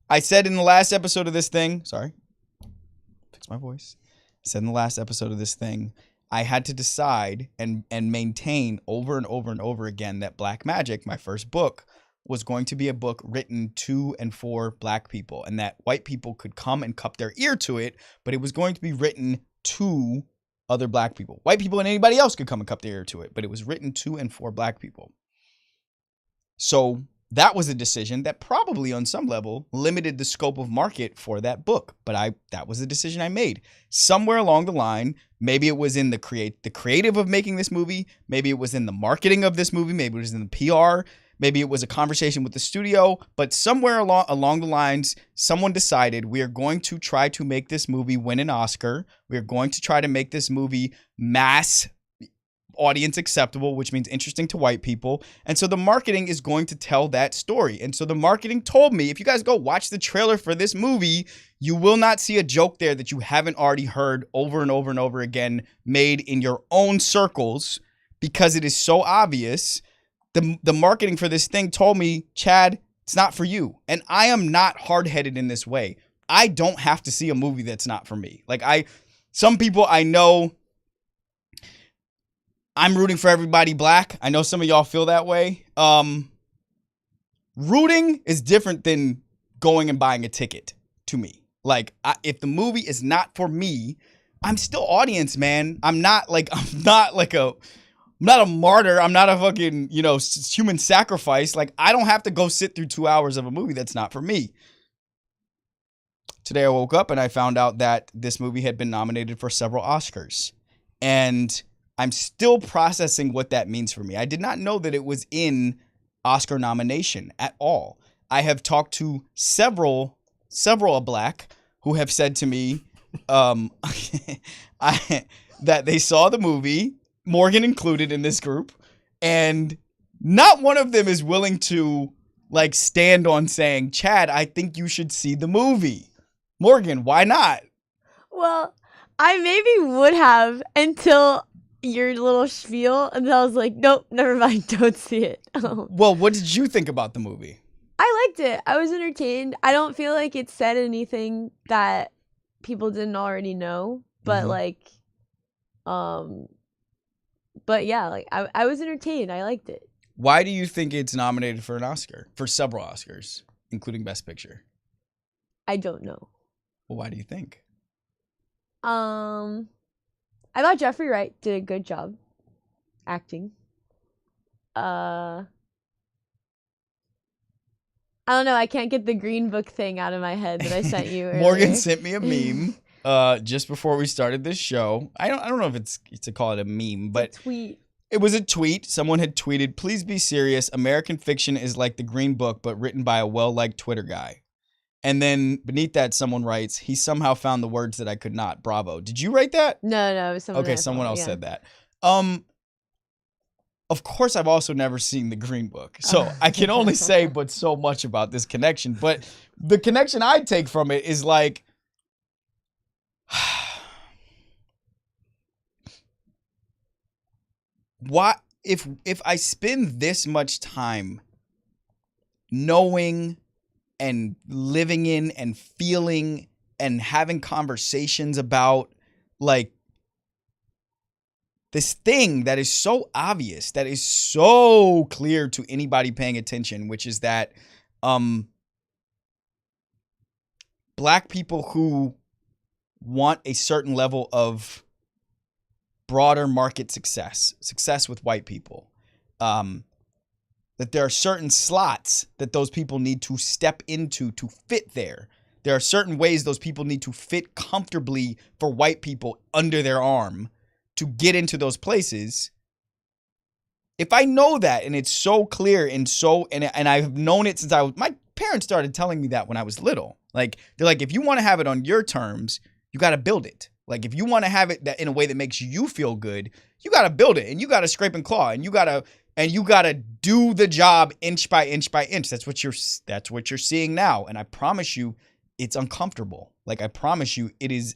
I said in the last episode of this thing, fix my voice. I said in the last episode of this thing, I had to decide and maintain over and over and over again that Black Magic, my first book, was going to be a book written to and for black people, and that white people could come and cup their ear to it, but it was going to be written to other black people. White people and anybody else could come and cup their ear to it, but it was written to and for black people. So that was a decision that probably on some level limited the scope of market for that book. But that was the decision I made. Somewhere along the line, maybe it was in the creative of making this movie. Maybe it was in the marketing of this movie. Maybe it was in the PR. Maybe it was a conversation with the studio. But somewhere along the lines, someone decided we are going to try to make this movie win an Oscar. We are going to try to make this movie mass audience acceptable, which means interesting to white people. And so the marketing is going to tell that story. And so the marketing told me, if you guys go watch the trailer for this movie, you will not see a joke there that you haven't already heard over and over and over again made in your own circles, because it is so obvious. The marketing for this thing told me, Chad, it's not for you. And I am not hard-headed in this way. I don't have to see a movie that's not for me. Like, some people I know, I'm rooting for everybody black. I know some of y'all feel that way. Rooting is different than going and buying a ticket to me. Like, if the movie is not for me, I'm still audience, man. I'm not a martyr. I'm not a fucking, human sacrifice. Like, I don't have to go sit through 2 hours of a movie that's not for me. Today I woke up and I found out that this movie had been nominated for several Oscars. And I'm still processing what that means for me. I did not know that it was in Oscar nomination at all. I have talked to several black who have said to me that they saw the movie, Morgan included in this group, and not one of them is willing to stand on saying, Chad, I think you should see the movie. Morgan, why not? Well, I maybe would have until your little spiel, and then I was like, nope, never mind, don't see it. Well, what did you think about the movie? I liked it. I was entertained. I don't feel like it said anything that people didn't already know, but but yeah, I was entertained. I liked it. Why do you think it's nominated for an Oscar? For several Oscars, including Best Picture? I don't know. Well, why do you think? I thought Jeffrey Wright did a good job acting. I don't know. I can't get the Green Book thing out of my head that I sent you earlier. Morgan sent me a meme just before we started this show. I don't know if it's to call it a meme, but tweet. It was a tweet. Someone had tweeted, "Please be serious. American Fiction is like the Green Book, but written by a well-liked Twitter guy." And then beneath that, someone writes, "He somehow found the words that I could not. Bravo." Did you write that? No, it was someone. Okay, someone else said that. Of course, I've also never seen the Green Book, so I can only say but so much about this connection. But the connection I take from it is like, why, if I spend this much time knowing and living in and feeling and having conversations about this thing that is so obvious, that is so clear to anybody paying attention, which is that Black people who want a certain level of broader market success with white people, that there are certain slots that those people need to step into to fit there. There are certain ways those people need to fit comfortably for white people under their arm to get into those places. If I know that, and it's so clear and I've known it since my parents started telling me that when I was little. Like, they're like, if you want to have it on your terms, you got to build it. Like, if you want to have it that in a way that makes you feel good, you got to build it, and you got to scrape and claw, and you got to do the job inch by inch by inch. That's what you're seeing now. And I promise you, it's uncomfortable. Like, I promise you, it is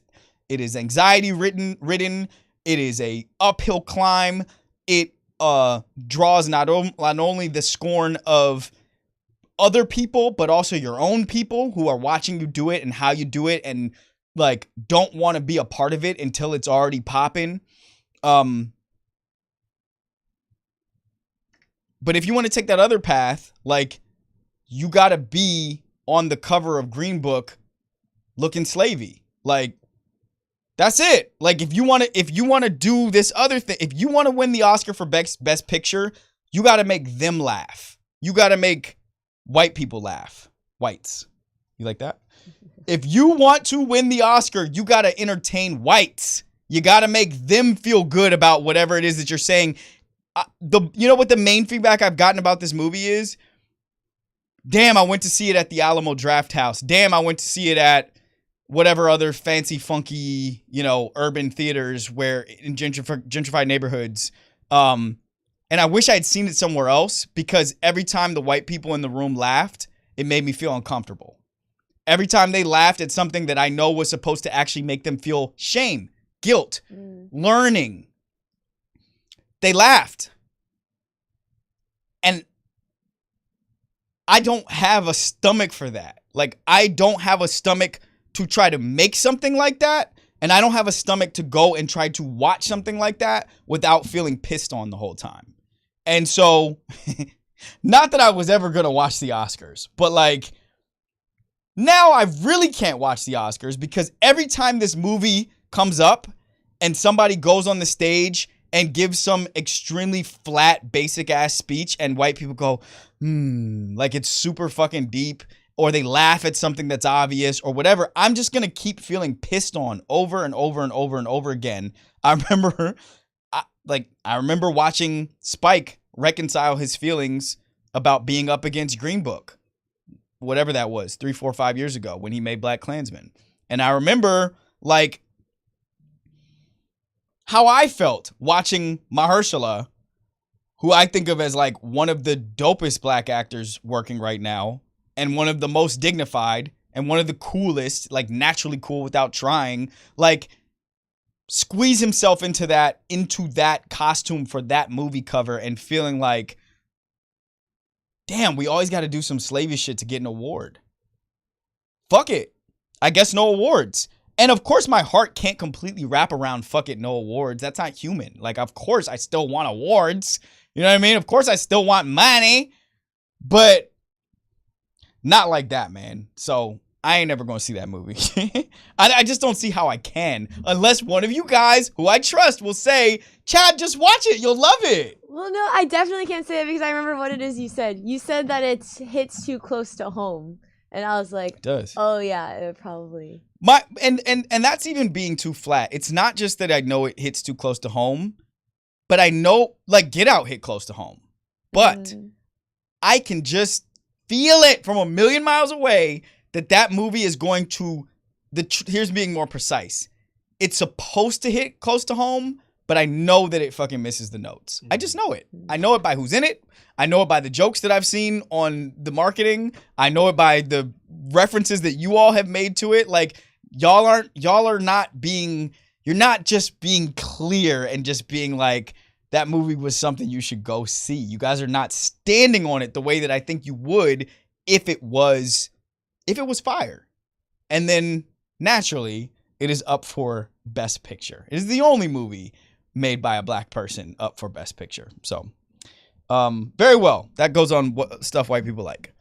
anxiety ridden. It is a uphill climb. It draws not only the scorn of other people, but also your own people who are watching you do it and how you do it, and like don't want to be a part of it until it's already popping. But if you want to take that other path, like, you got to be on the cover of Green Book looking slavey. Like, that's it. Like, if you want to do this other thing, if you want to win the Oscar for best picture, you got to make them laugh. You got to make white people laugh. Whites. You like that? If you want to win the Oscar, you got to entertain whites. You got to make them feel good about whatever it is that you're saying. You know what the main feedback I've gotten about this movie is? Damn, I went to see it at the Alamo Drafthouse. Damn, I went to see it at whatever other fancy, funky, urban theaters where in gentrified neighborhoods. And I wish I had seen it somewhere else, because every time the white people in the room laughed, it made me feel uncomfortable. Every time they laughed at something that I know was supposed to actually make them feel shame, guilt, learning, they laughed. And I don't have a stomach for that. Like, I don't have a stomach to try to make something like that. And I don't have a stomach to go and try to watch something like that without feeling pissed on the whole time. And so, not that I was ever going to watch the Oscars, but like, now I really can't watch the Oscars, because every time this movie comes up and somebody goes on the stage and gives some extremely flat, basic ass speech and white people go, like it's super fucking deep, or they laugh at something that's obvious or whatever, I'm just going to keep feeling pissed on over and over and over and over again. I remember watching Spike reconcile his feelings about being up against Green Book, whatever that was, 3, 4, 5 years ago when he made BlacKkKlansman. And I remember like how I felt watching Mahershala, who I think of as like one of the dopest black actors working right now, and one of the most dignified, and one of the coolest, like naturally cool without trying, like squeeze himself into that costume for that movie cover and feeling like, damn, we always got to do some slavish shit to get an award. Fuck it. I guess no awards. And of course my heart can't completely wrap around fuck it, no awards. That's not human. Like, of course I still want awards. You know what I mean? Of course I still want money, but not like that, man. So I ain't never going to see that movie. I just don't see how I can, unless one of you guys who I trust will say, Chad, just watch it. You'll love it. Well, no, I definitely can't say that, because I remember what it is you said. You said that it hits too close to home. And I was like, it does. Oh yeah, it probably. And that's even being too flat. It's not just that I know it hits too close to home, but I know, like, Get Out hit close to home. But I can just feel it from a million miles away that movie is going to, here's being more precise. It's supposed to hit close to home, but I know that it fucking misses the notes. I just know it. I know it by who's in it. I know it by the jokes that I've seen on the marketing. I know it by the references that you all have made to it. Like, you're not just being clear and just being like, that movie was something you should go see. You guys are not standing on it the way that I think you would if it was fire. And then naturally, it is up for Best Picture. It is the only movie made by a black person up for Best Picture. So, very well. That goes on what stuff white people like.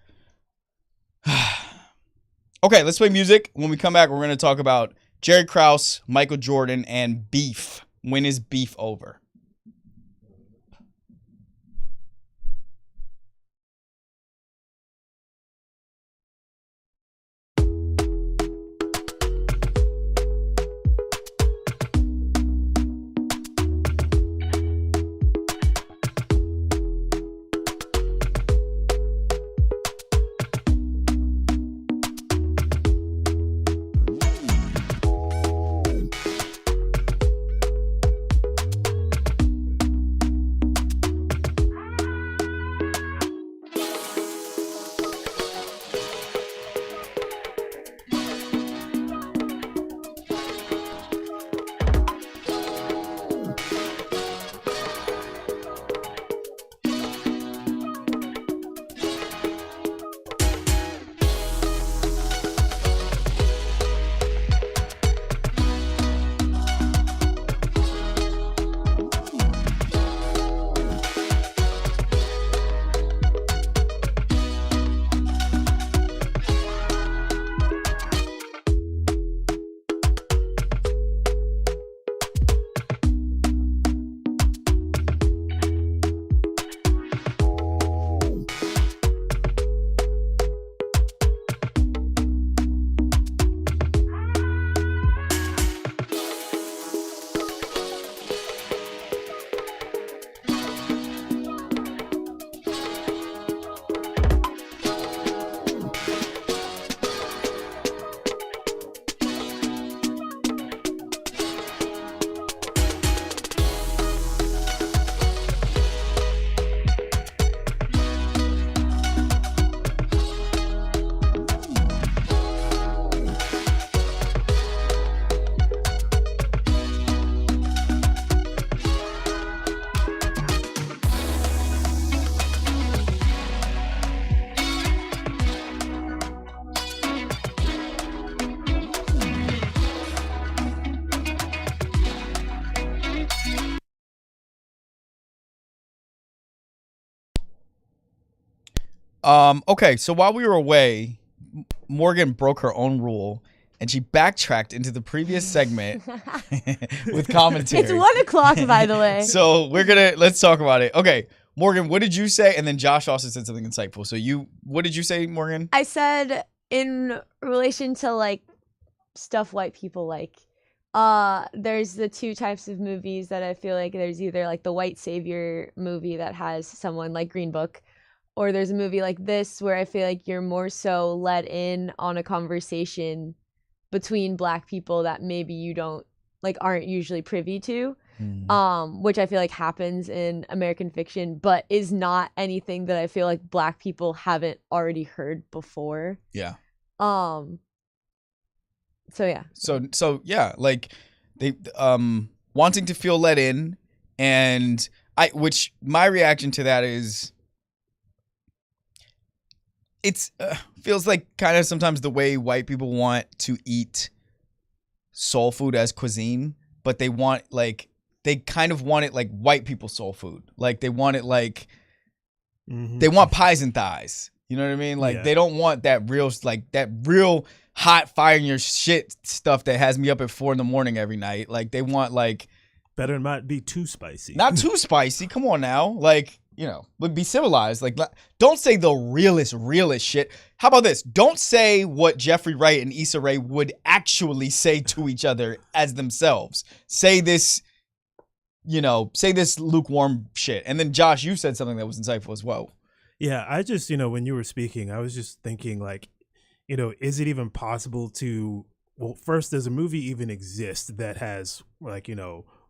Okay, let's play music. When we come back, we're going to talk about Jerry Krause, Michael Jordan, and beef. When is beef over? Okay, so while we were away, Morgan broke her own rule and she backtracked into the previous segment with commentary. It's 1:00, by the way. So let's talk about it. Okay, Morgan, what did you say? And then Josh also said something insightful. So what did you say, Morgan? I said in relation to like stuff white people like, there's the two types of movies that I feel like there's either like the white savior movie that has someone like Green Book, or there's a movie like this where I feel like you're more so let in on a conversation between black people that maybe you aren't usually privy to, which I feel like happens in American fiction, but is not anything that I feel like black people haven't already heard before. Yeah. So yeah. So yeah, like they wanting to feel let in, and which my reaction to that is, it's feels like kind of sometimes the way white people want to eat soul food as cuisine, but they kind of want it like white people soul food. Like they want it like they want pies and thighs. You know what I mean? Like they don't want that real hot fire in your shit stuff that has me up at 4 a.m. every night. Like they want like better not be too spicy. Not too spicy. Come on now. Like, you know, but be civilized. Like, don't say the realest shit. How about this? Don't say what Jeffrey Wright and Issa Rae would actually say to each other as themselves. Say this lukewarm shit. And then Josh, you said something that was insightful as well. Yeah, I just, when you were speaking, I was just thinking like, is it even possible to, well, first, does a movie even exist that has like,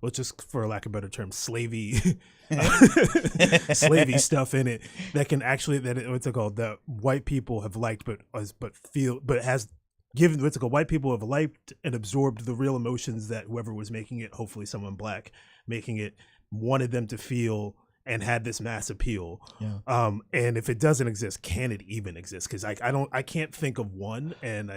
let's just, for lack of a better term, slavey stuff in it that can actually, what's it called, that white people have liked, but has given, what's it called, white people have liked and absorbed the real emotions that whoever was making it, hopefully someone black making it, wanted them to feel and had this mass appeal. Yeah. And if it doesn't exist, can it even exist? Because I can't think of one, and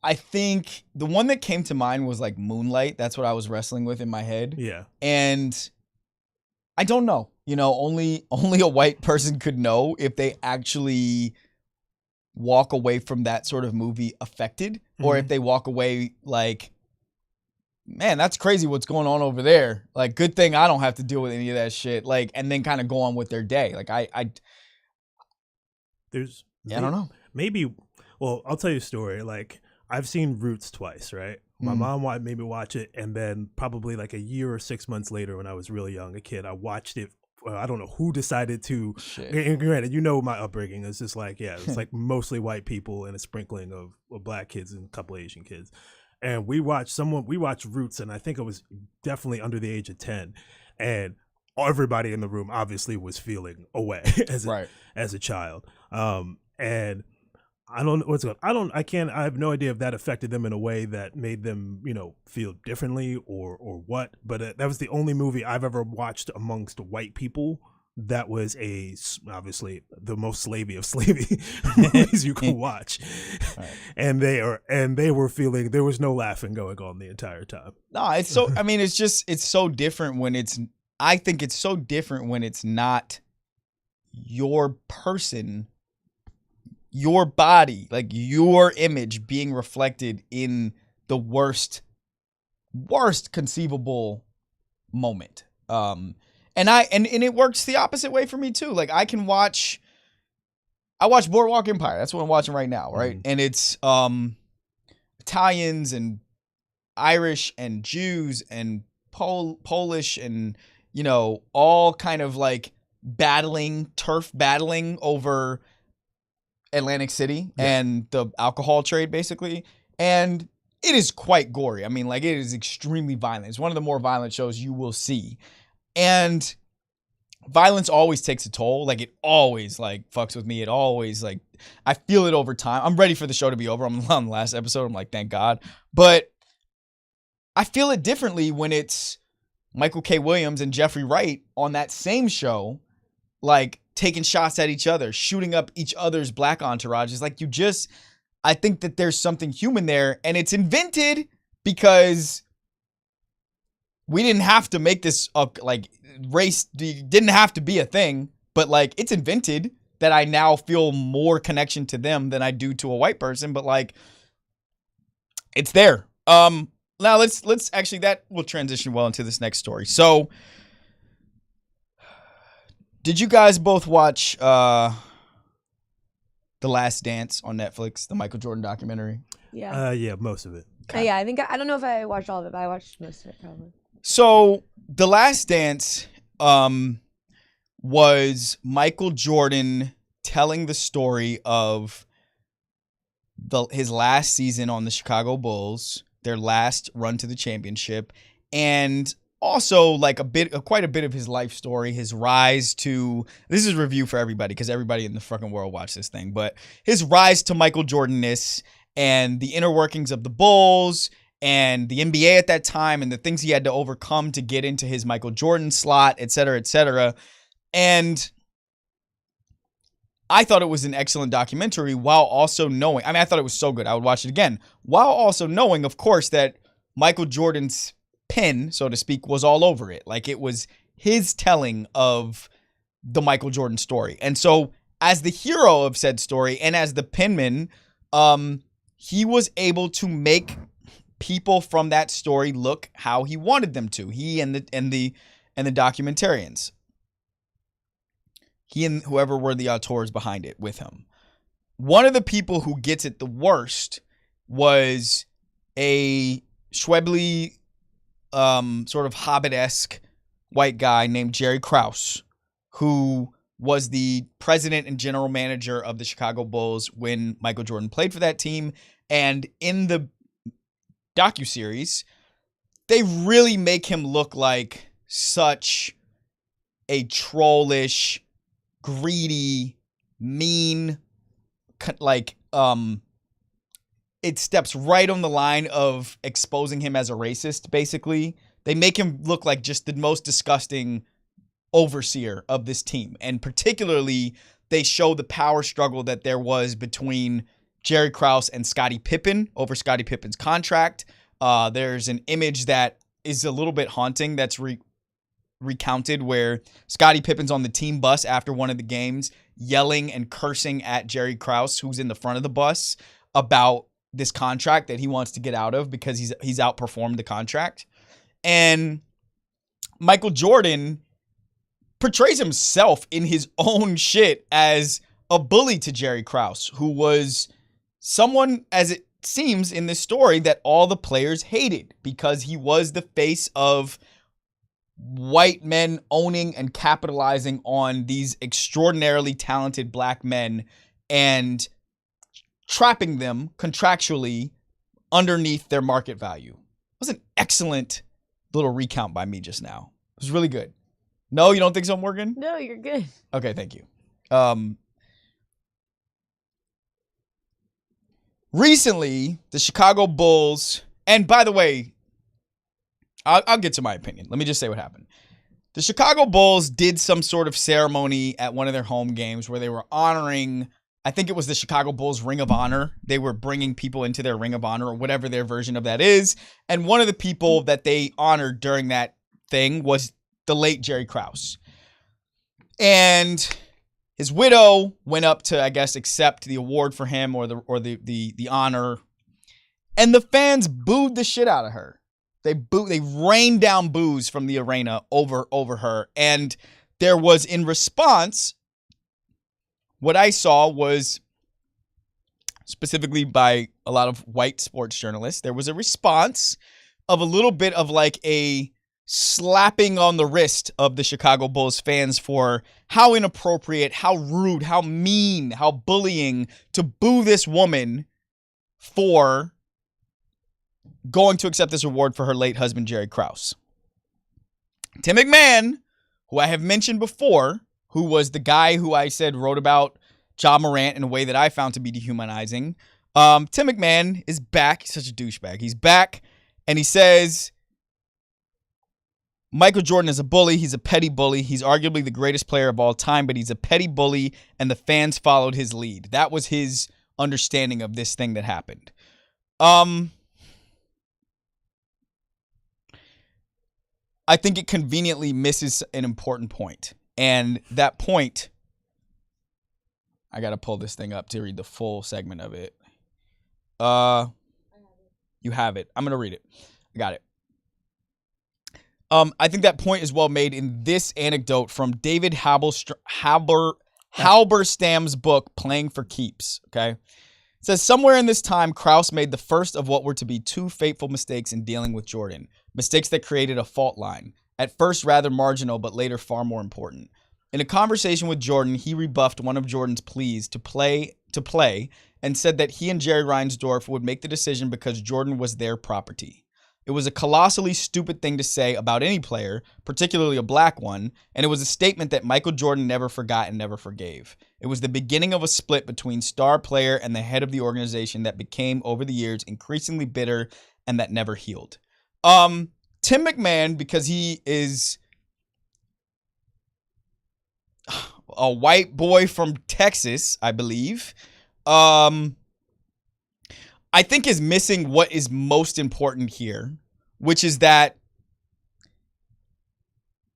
I think the one that came to mind was like Moonlight. That's what I was wrestling with in my head. Yeah. And I don't know. You know, only a white person could know if they actually walk away from that sort of movie affected, or if they walk away like, man, that's crazy what's going on over there. Like, good thing I don't have to deal with any of that shit. Like, and then kind of go on with their day. Like, I don't know. Maybe, well, I'll tell you a story. Like, I've seen Roots twice, right? My mom made me watch it, and then probably like a year or 6 months later, when I was really young, a kid, I watched it. I don't know who decided to. And granted, you know, my upbringing is just like, yeah, it's like mostly white people and a sprinkling of black kids and a couple of Asian kids. And we watched Roots, and I think it was definitely under the age of 10, and everybody in the room obviously was feeling away as a child. And I don't know what's going on. I have no idea if that affected them in a way that made them, you know, feel differently or what. But that was the only movie I've ever watched amongst white people that was obviously the most slavey of slavey movies you can watch. Right. And they were feeling, there was no laughing going on the entire time. No, it's so, I mean, it's so different when I think it's so different when it's not your person, your body, like your image being reflected in the worst conceivable moment. And it works the opposite way for me too. Like, I watch Boardwalk Empire. That's what I'm watching right now, right? And it's Italians and Irish and Jews and Polish and, you know, all kind of like turf battling over Atlantic City and the alcohol trade, basically. And it is quite gory. I mean, like, it is extremely violent. It's one of the more violent shows you will see. And violence always takes a toll. Like, it always, like, fucks with me. It always, like, I feel it over time. I'm ready for the show to be over. I'm on the last episode. I'm like, thank God. But I feel it differently when it's Michael K. Williams and Jeffrey Wright on that same show, like, taking shots at each other, shooting up each other's black entourages. Like, I think that there's something human there, and it's invented because we didn't have to make this like, race didn't have to be a thing, but like, it's invented that I now feel more connection to them than I do to a white person, but like, it's there. Now let's actually, that will transition well into this next story. So, did you guys both watch The Last Dance on Netflix, the Michael Jordan documentary? Yeah. Yeah, most of it. Yeah, I think I don't know if I watched all of it, but I watched most of it probably. So, The Last Dance was Michael Jordan telling the story of his last season on the Chicago Bulls, their last run to the championship, and also like quite a bit of his life story, his rise to, this is a review for everybody because everybody in the fucking world watched this thing, but his rise to Michael Jordan-ness and the inner workings of the Bulls and the NBA at that time and the things he had to overcome to get into his Michael Jordan slot, et cetera, et cetera. And I thought it was an excellent documentary while also knowing, I mean, I thought it was so good, I would watch it again, while also knowing, of course, that Michael Jordan's pen, so to speak, was all over it. Like, it was his telling of the Michael Jordan story. And so, as the hero of said story and as the penman, he was able to make people from that story look how he wanted them to. He and the documentarians. He and whoever were the auteurs behind it with him. One of the people who gets it the worst was a Schwebley, sort of Hobbit-esque white guy named Jerry Krause, who was the president and general manager of the Chicago Bulls when Michael Jordan played for that team. And in the docuseries, they really make him look like such a trollish, greedy, mean, like, it steps right on the line of exposing him as a racist, basically. They make him look like just the most disgusting overseer of this team. And particularly, they show the power struggle that there was between Jerry Krause and Scottie Pippen over Scottie Pippen's contract. There's an image that is a little bit haunting that's recounted where Scottie Pippen's on the team bus after one of the games yelling and cursing at Jerry Krause, who's in the front of the bus, about this contract that he wants to get out of because he's outperformed the contract. And Michael Jordan portrays himself in his own shit as a bully to Jerry Krause, who was someone, as it seems in this story, that all the players hated because he was the face of white men owning and capitalizing on these extraordinarily talented black men and trapping them contractually underneath their market value. It was an excellent little recount by me just now. It was really good. No, you don't think so, Morgan? No, you're good. Okay, thank you. Recently, the Chicago Bulls, and by the way, I'll get to my opinion. Let me just say what happened. The Chicago Bulls did some sort of ceremony at one of their home games where they were honoring, I think it was the Chicago Bulls Ring of Honor. They were bringing people into their Ring of Honor or whatever their version of that is. And one of the people that they honored during that thing was the late Jerry Krause. And his widow went up to, I guess, accept the award for him or the honor. And the fans booed the shit out of her. They rained down boos from the arena over her. And there was, in response, what I saw was, specifically by a lot of white sports journalists, there was a response of a little bit of like a slapping on the wrist of the Chicago Bulls fans for how inappropriate, how rude, how mean, how bullying to boo this woman for going to accept this award for her late husband, Jerry Krause. Tim McMahon, who I have mentioned before, who was the guy who I said wrote about Ja Morant in a way that I found to be dehumanizing. Tim McMahon is back. He's such a douchebag. He's back, and he says Michael Jordan is a bully. He's a petty bully. He's arguably the greatest player of all time, but he's a petty bully, and the fans followed his lead. That was his understanding of this thing that happened. I think it conveniently misses an important point. And that point, I got to pull this thing up to read the full segment of it. You have it. I'm going to read it. I got it. I think that point is well made in this anecdote from David Halberstam's book, Playing for Keeps. Okay. It says, somewhere in this time, Krause made the first of what were to be two fateful mistakes in dealing with Jordan. Mistakes that created a fault line. At first rather marginal, but later far more important. In a conversation with Jordan, he rebuffed one of Jordan's pleas to play and said that he and Jerry Reinsdorf would make the decision because Jordan was their property. It was a colossally stupid thing to say about any player, particularly a black one, and it was a statement that Michael Jordan never forgot and never forgave. It was the beginning of a split between star player and the head of the organization that became, over the years, increasingly bitter and that never healed. Tim McMahon, because he is a white boy from Texas, I believe, I think is missing what is most important here, which is that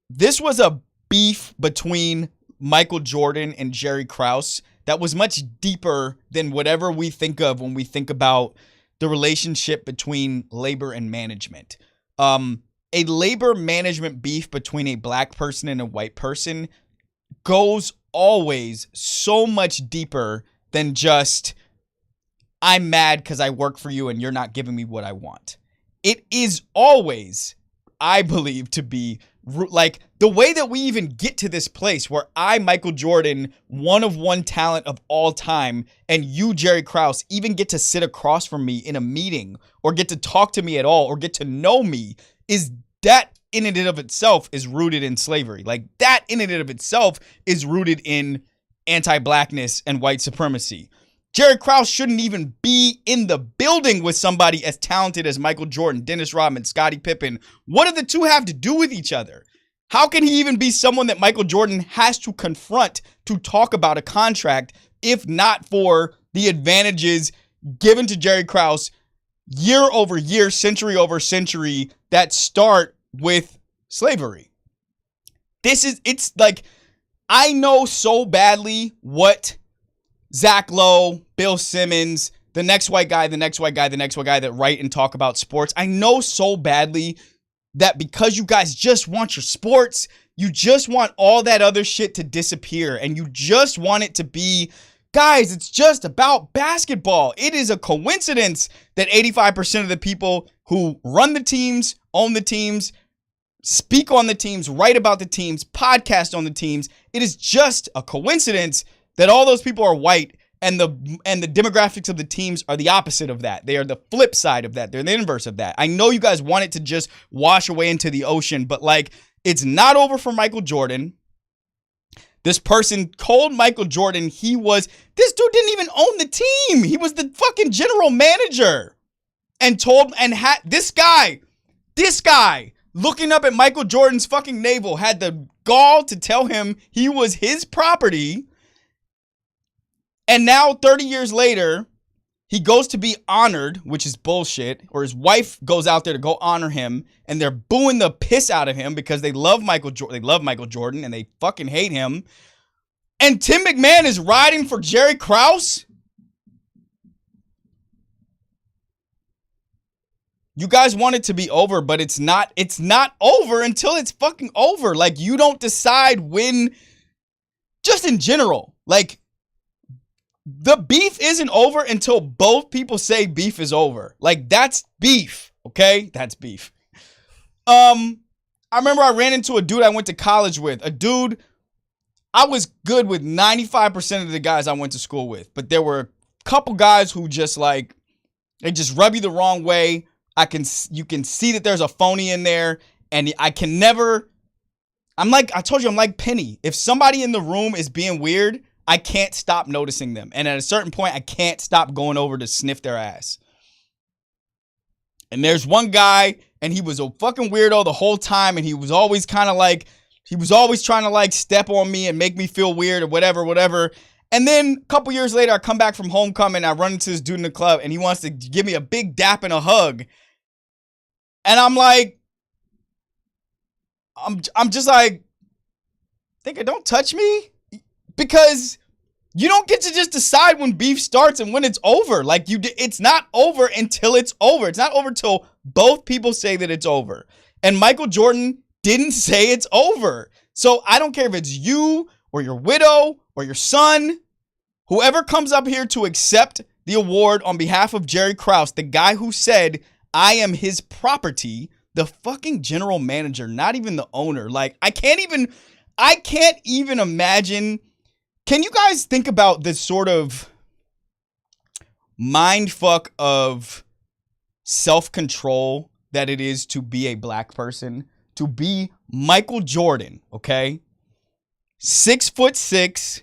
this was a beef between Michael Jordan and Jerry Krause that was much deeper than whatever we think of when we think about the relationship between labor and management. A labor management beef between a black person and a white person goes always so much deeper than just, I'm mad because I work for you and you're not giving me what I want. It is always, I believe, to be like the way that we even get to this place where I, Michael Jordan, one of one talent of all time, and you, Jerry Krause, even get to sit across from me in a meeting or get to talk to me at all or get to know me, is that in and of itself is rooted in slavery. Like that in and of itself is rooted in anti-blackness and white supremacy. Jerry Krause shouldn't even be in the building with somebody as talented as Michael Jordan, Dennis Rodman, Scottie Pippen. What do the two have to do with each other? How can he even be someone that Michael Jordan has to confront to talk about a contract if not for the advantages given to Jerry Krause year over year, century over century that start with slavery. It's like, I know so badly what Zach Lowe, Bill Simmons, the next white guy that write and talk about sports. I know so badly that because you guys just want your sports, you just want all that other shit to disappear, and you just want it to be, guys, it's just about basketball. It is a coincidence that 85% of the people who run the teams, own the teams, speak on the teams, write about the teams, podcast on the teams, it is just a coincidence that all those people are white, and the demographics of the teams are the opposite of that. They are the flip side of that. They're the inverse of that. I know you guys want it to just wash away into the ocean, but like, it's not over for Michael Jordan. This person told Michael Jordan this dude didn't even own the team. He was the fucking general manager, and had this guy looking up at Michael Jordan's fucking navel had the gall to tell him he was his property. And now 30 years later, he goes to be honored, which is bullshit, or his wife goes out there to go honor him, and they're booing the piss out of him because they love Michael Jordan and they fucking hate him. And Tim McMahon is riding for Jerry Krause? You guys want it to be over, but it's not over until it's fucking over. Like, you don't decide when, just in general, like, the beef isn't over until both people say beef is over. Like, that's beef, okay? That's beef. I remember I ran into a dude I went to college with. A dude, I was good with 95% of the guys I went to school with. But there were a couple guys who just, like, they just rub you the wrong way. You can see that there's a phony in there. And I told you, I'm like Penny. If somebody in the room is being weird, I can't stop noticing them. And at a certain point, I can't stop going over to sniff their ass. And there's one guy, and he was a fucking weirdo the whole time. And he was always kind of like, he was always trying to like step on me and make me feel weird or whatever. And then a couple years later, I come back from homecoming. I run into this dude in the club, and he wants to give me a big dap and a hug. And I'm like, I'm just like, thinking, don't touch me. Because you don't get to just decide when beef starts and when it's over. Like, it's not over until it's over. It's not over till both people say that it's over. And Michael Jordan didn't say it's over. So I don't care if it's you or your widow or your son, whoever comes up here to accept the award on behalf of Jerry Krause, the guy who said, I am his property, the fucking general manager, not even the owner. Like, I can't even imagine. Can you guys think about this sort of mindfuck of self-control that it is to be a black person? To be Michael Jordan, okay? 6'6",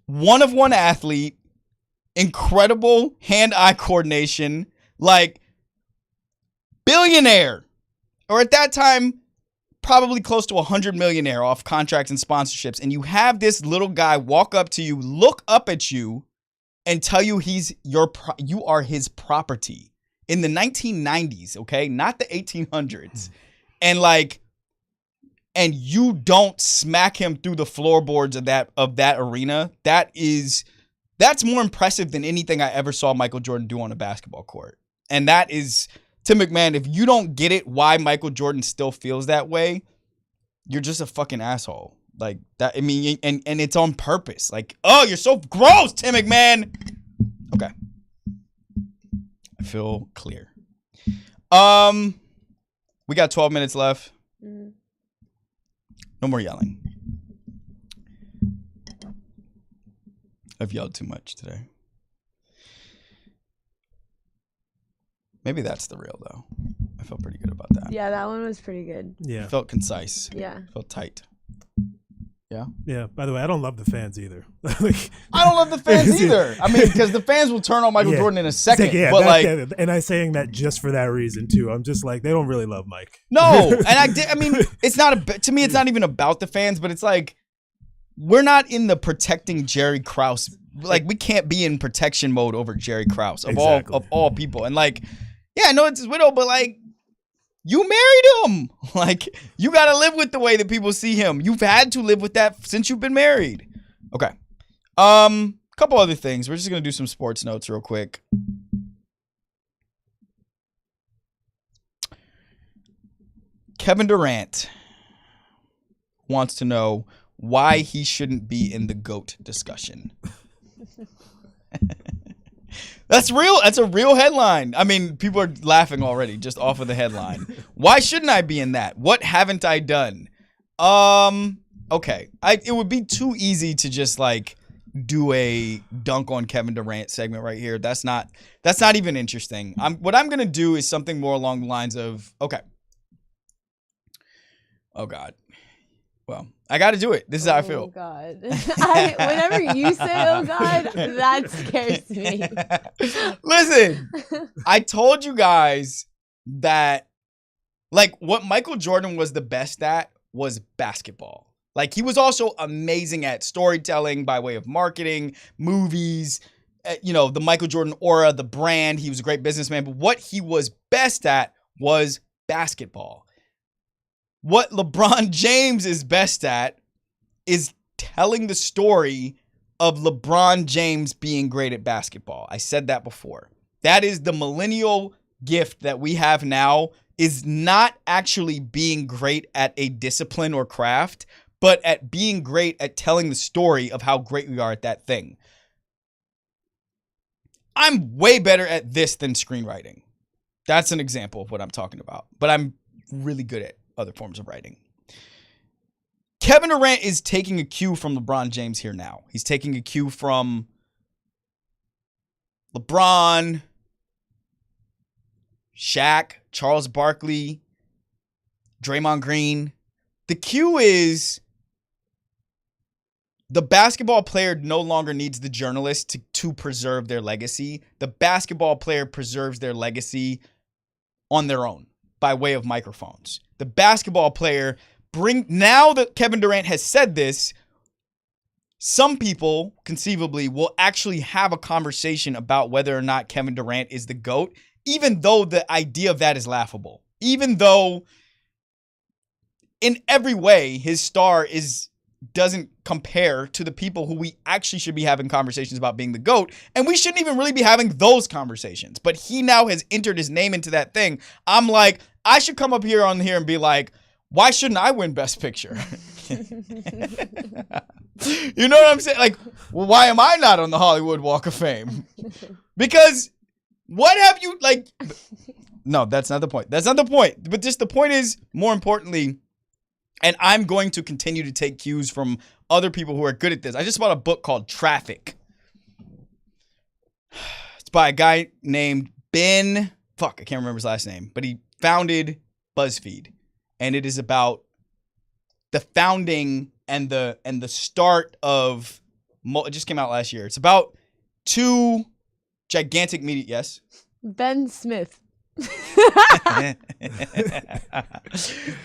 one of one athlete, incredible hand-eye coordination, like billionaire, or at that time, probably close to 100 millionaire off contracts and sponsorships, and you have this little guy walk up to you, look up at you, and tell you you are his property in the 1990s, okay, not the 1800s, and you don't smack him through the floorboards of that arena. That's more impressive than anything I ever saw Michael Jordan do on a basketball court, and that is. Tim McMahon, if you don't get it why Michael Jordan still feels that way, you're just a fucking asshole. Like that, I mean, and it's on purpose. Like, oh, you're so gross, Tim McMahon. Okay. I feel clear. We got 12 minutes left. No more yelling. I've yelled too much today. Maybe that's the real, though. I felt pretty good about that. Yeah, that one was pretty good. Yeah. It felt concise. Yeah. Felt tight. Yeah? Yeah. By the way, I don't love the fans either. I don't love the fans either. I mean, because the fans will turn on Michael Jordan in a second. Yeah, but and I'm saying that just for that reason, too. I'm just like, they don't really love Mike. No. And I mean, it's not, to me, it's not even about the fans, but it's like, we're not in the protecting Jerry Krause like we can't be in protection mode over Jerry Krause of Exactly. all people. And like, yeah, I know it's his widow, but like, you married him. Like, you got to live with the way that people see him. You've had to live with that since you've been married. Okay. Couple other things. We're just going to do some sports notes real quick. Kevin Durant wants to know why he shouldn't be in the GOAT discussion. That's real. That's a real headline. I mean, people are laughing already just off of the headline. Why shouldn't I be in that? What haven't I done? Okay. It would be too easy to just like do a dunk on Kevin Durant segment right here. That's not even interesting. What I'm gonna do is something more along the lines of, okay. Oh God. Well, I got to do it. This is how I feel. Oh God. Whenever you say "oh God," that scares me. Listen, I told you guys that like what Michael Jordan was the best at was basketball. Like he was also amazing at storytelling by way of marketing, movies, the Michael Jordan aura, the brand. He was a great businessman, but what he was best at was basketball. What LeBron James is best at is telling the story of LeBron James being great at basketball. I said that before. That is the millennial gift that we have now, is not actually being great at a discipline or craft, but at being great at telling the story of how great we are at that thing. I'm way better at this than screenwriting. That's an example of what I'm talking about. But I'm really good at other forms of writing. Kevin Durant is taking a cue from LeBron James here now. He's taking a cue from LeBron, Shaq, Charles Barkley, Draymond Green. The cue is the basketball player no longer needs the journalist to preserve their legacy. The basketball player preserves their legacy on their own by way of microphones. The basketball player now that Kevin Durant has said this, some people conceivably will actually have a conversation about whether or not Kevin Durant is the GOAT, even though the idea of that is laughable. Even though in every way his star doesn't compare to the people who we actually should be having conversations about being the GOAT, and we shouldn't even really be having those conversations. But he now has entered his name into that thing. I'm like, I should come up here and be like, why shouldn't I win Best Picture? You know what I'm saying? Like, well, why am I not on the Hollywood Walk of Fame? Because what have you, like, no, that's not the point. That's not the point. But just the point is, more importantly, and I'm going to continue to take cues from other people who are good at this. I just bought a book called Traffic. It's by a guy named I can't remember his last name, but he founded BuzzFeed. And it is about the founding and the start of, it just came out last year. It's about two gigantic media, yes? Ben Smith.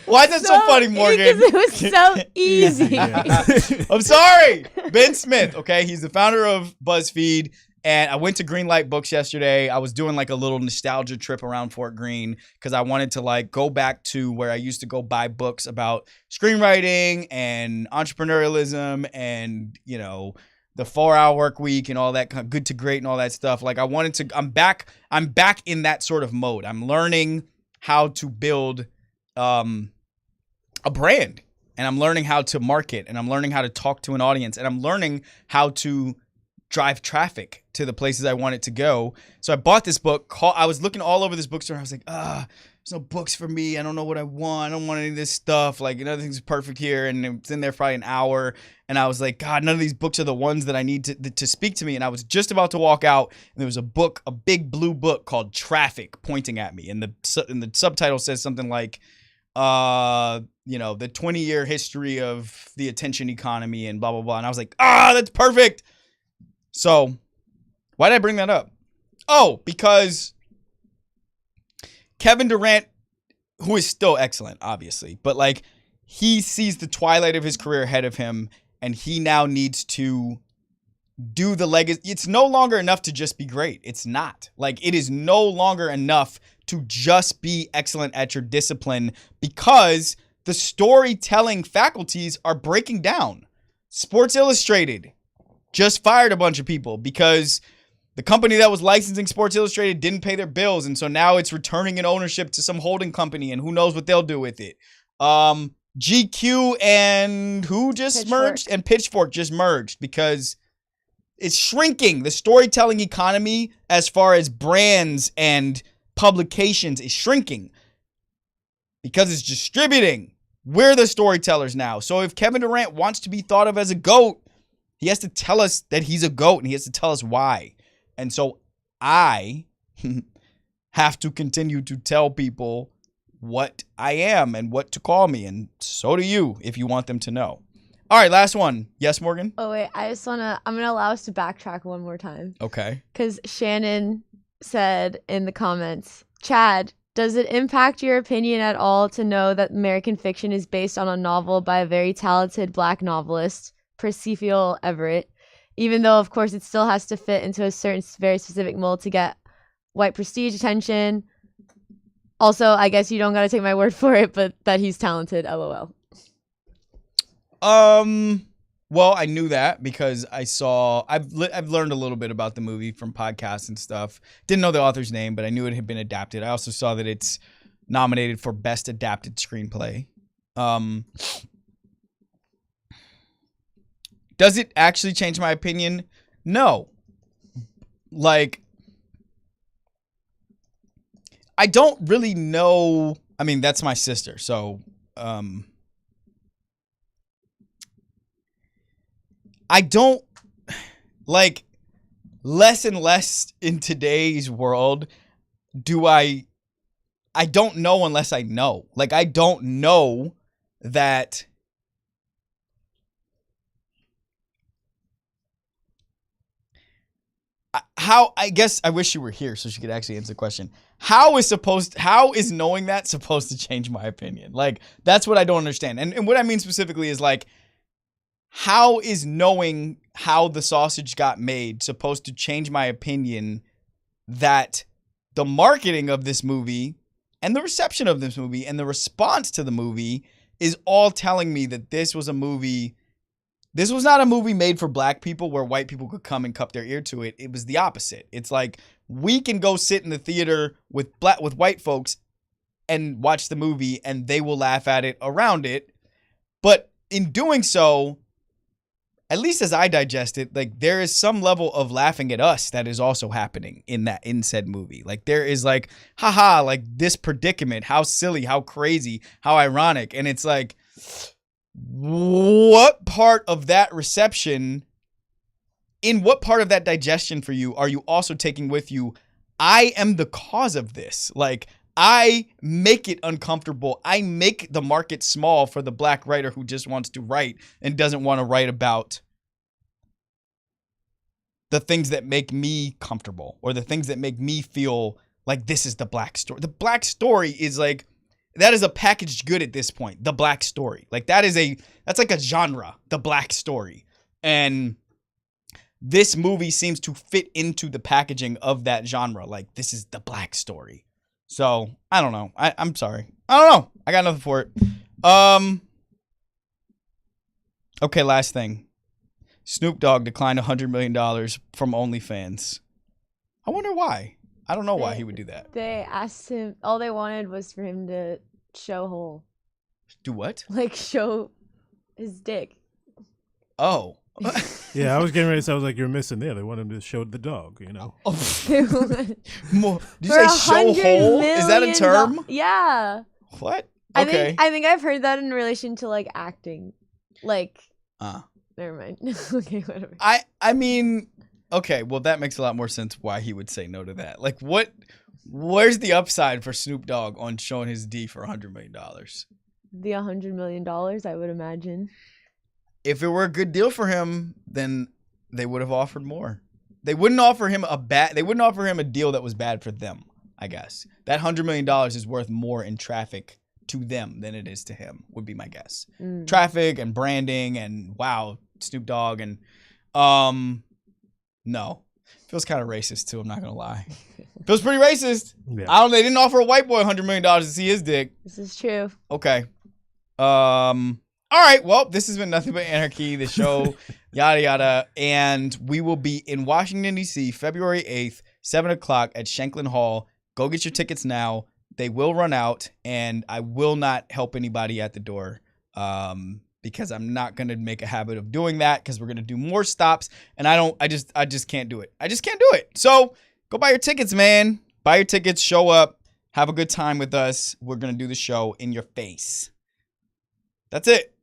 Why is that so funny, Morgan? Because it was so easy. Yeah. I'm sorry. Ben Smith, okay? He's the founder of BuzzFeed. And I went to Greenlight Books yesterday. I was doing like a little nostalgia trip around Fort Greene because I wanted to like go back to where I used to go buy books about screenwriting and entrepreneurialism and, the 4-hour work week and all that kind of good to great and all that stuff. Like I'm back in that sort of mode. I'm learning how to build a brand, and I'm learning how to market, and I'm learning how to talk to an audience, and I'm learning how to drive traffic to the places I want it to go. So I bought this book. I was looking all over this bookstore. I was like, there's no books for me. I don't know what I want. I don't want any of this stuff. Like, nothing's perfect here. And it's in there for probably an hour. And I was like, God, none of these books are the ones that I need to speak to me. And I was just about to walk out, and there was a big blue book called Traffic pointing at me. And the subtitle says something like, the 20-year history of the attention economy and blah, blah, blah. And I was like, that's perfect. So why did I bring that up? Oh, because Kevin Durant, who is still excellent, obviously, but like he sees the twilight of his career ahead of him, and he now needs to do the legacy. It's no longer enough to just be great. It's not. Like, it is no longer enough to just be excellent at your discipline because the storytelling faculties are breaking down. Sports Illustrated just fired a bunch of people because the company that was licensing Sports Illustrated didn't pay their bills, and so now it's returning in ownership to some holding company, and who knows what they'll do with it. GQ and who just Pitchfork. merged? And Pitchfork just merged because it's shrinking. The storytelling economy, as far as brands and publications, is shrinking because it's distributing. We're the storytellers now. So if Kevin Durant wants to be thought of as a GOAT, he has to tell us that he's a GOAT, and he has to tell us why. And so I have to continue to tell people what I am and what to call me. And so do you, if you want them to know. All right, last one. Yes, Morgan? Oh, wait. I'm going to allow us to backtrack one more time. Okay. Because Shannon said in the comments, Chad, does it impact your opinion at all to know that American Fiction is based on a novel by a very talented Black novelist, Percival Everett? Even though, of course, it still has to fit into a certain very specific mold to get white prestige attention. Also, I guess you don't got to take my word for it, but that he's talented, LOL. Well, I knew that because I've learned a little bit about the movie from podcasts and stuff. Didn't know the author's name, but I knew it had been adapted. I also saw that it's nominated for Best Adapted Screenplay. Does it actually change my opinion? No. Like, I don't really know. I mean, that's my sister. So, I don't, like, less and less in today's world I don't know unless I know. Like, I don't know that how, I guess I wish you were here so she could actually answer the question. How is knowing that supposed to change my opinion? Like, that's what I don't understand. And what I mean specifically is, like, how is knowing how the sausage got made supposed to change my opinion that the marketing of this movie and the reception of this movie and the response to the movie is all telling me that this was not a movie made for Black people where white people could come and cup their ear to it. It was the opposite. It's like, we can go sit in the theater with white folks and watch the movie and they will laugh at it around it. But in doing so, at least as I digest it, like, there is some level of laughing at us that is also happening in said movie. Like, there is like, haha, like, this predicament, how silly, how crazy, how ironic. And it's like, what part of that reception, in what part of that digestion for you are you also taking with you, I am the cause of this? Like, I make it uncomfortable. I make the market small for the Black writer who just wants to write and doesn't want to write about the things that make me comfortable or the things that make me feel like this is the Black story. The Black story is like, that is a packaged good at this point. The Black story. Like, that's like a genre, the Black story. And this movie seems to fit into the packaging of that genre. Like, this is the Black story. So, I don't know. I'm sorry. I don't know. I got nothing for it. Okay, last thing. Snoop Dogg declined $100 million from OnlyFans. I wonder why. I don't know why he would do that. They asked him, all they wanted was for him to show hole. Do what? Like, show his dick. Oh. Yeah, I was getting ready to say, I was like, you're missing there. They want him to show the dog, you know. More, did you say show hole? Is that a term? Yeah. What? Okay. I think I've heard that in relation to, like, acting. Like, never mind. Okay, whatever. I mean, okay, well, that makes a lot more sense why he would say no to that. Like, where's the upside for Snoop Dogg on showing his D for $100 million? The $100 million, I would imagine. If it were a good deal for him, then they would have offered more. They wouldn't offer him a deal that was bad for them, I guess. That $100 million is worth more in traffic to them than it is to him, would be my guess. Traffic and branding and wow, Snoop Dogg. And No. Feels kind of racist too, I'm not gonna lie. Feels pretty racist. Yeah. They didn't offer a white boy $100 million to see his dick. This is true. Okay. All right. Well, this has been Nothing But Anarchy, the show, yada yada. And we will be in Washington, D.C., February 8th, 7 o'clock at Shanklin Hall. Go get your tickets now. They will run out, and I will not help anybody at the door. Because I'm not going to make a habit of doing that, because we're going to do more stops, and I just can't do it. I just can't do it. So go buy your tickets, man. Buy your tickets, show up, have a good time with us. We're going to do the show in your face. That's it.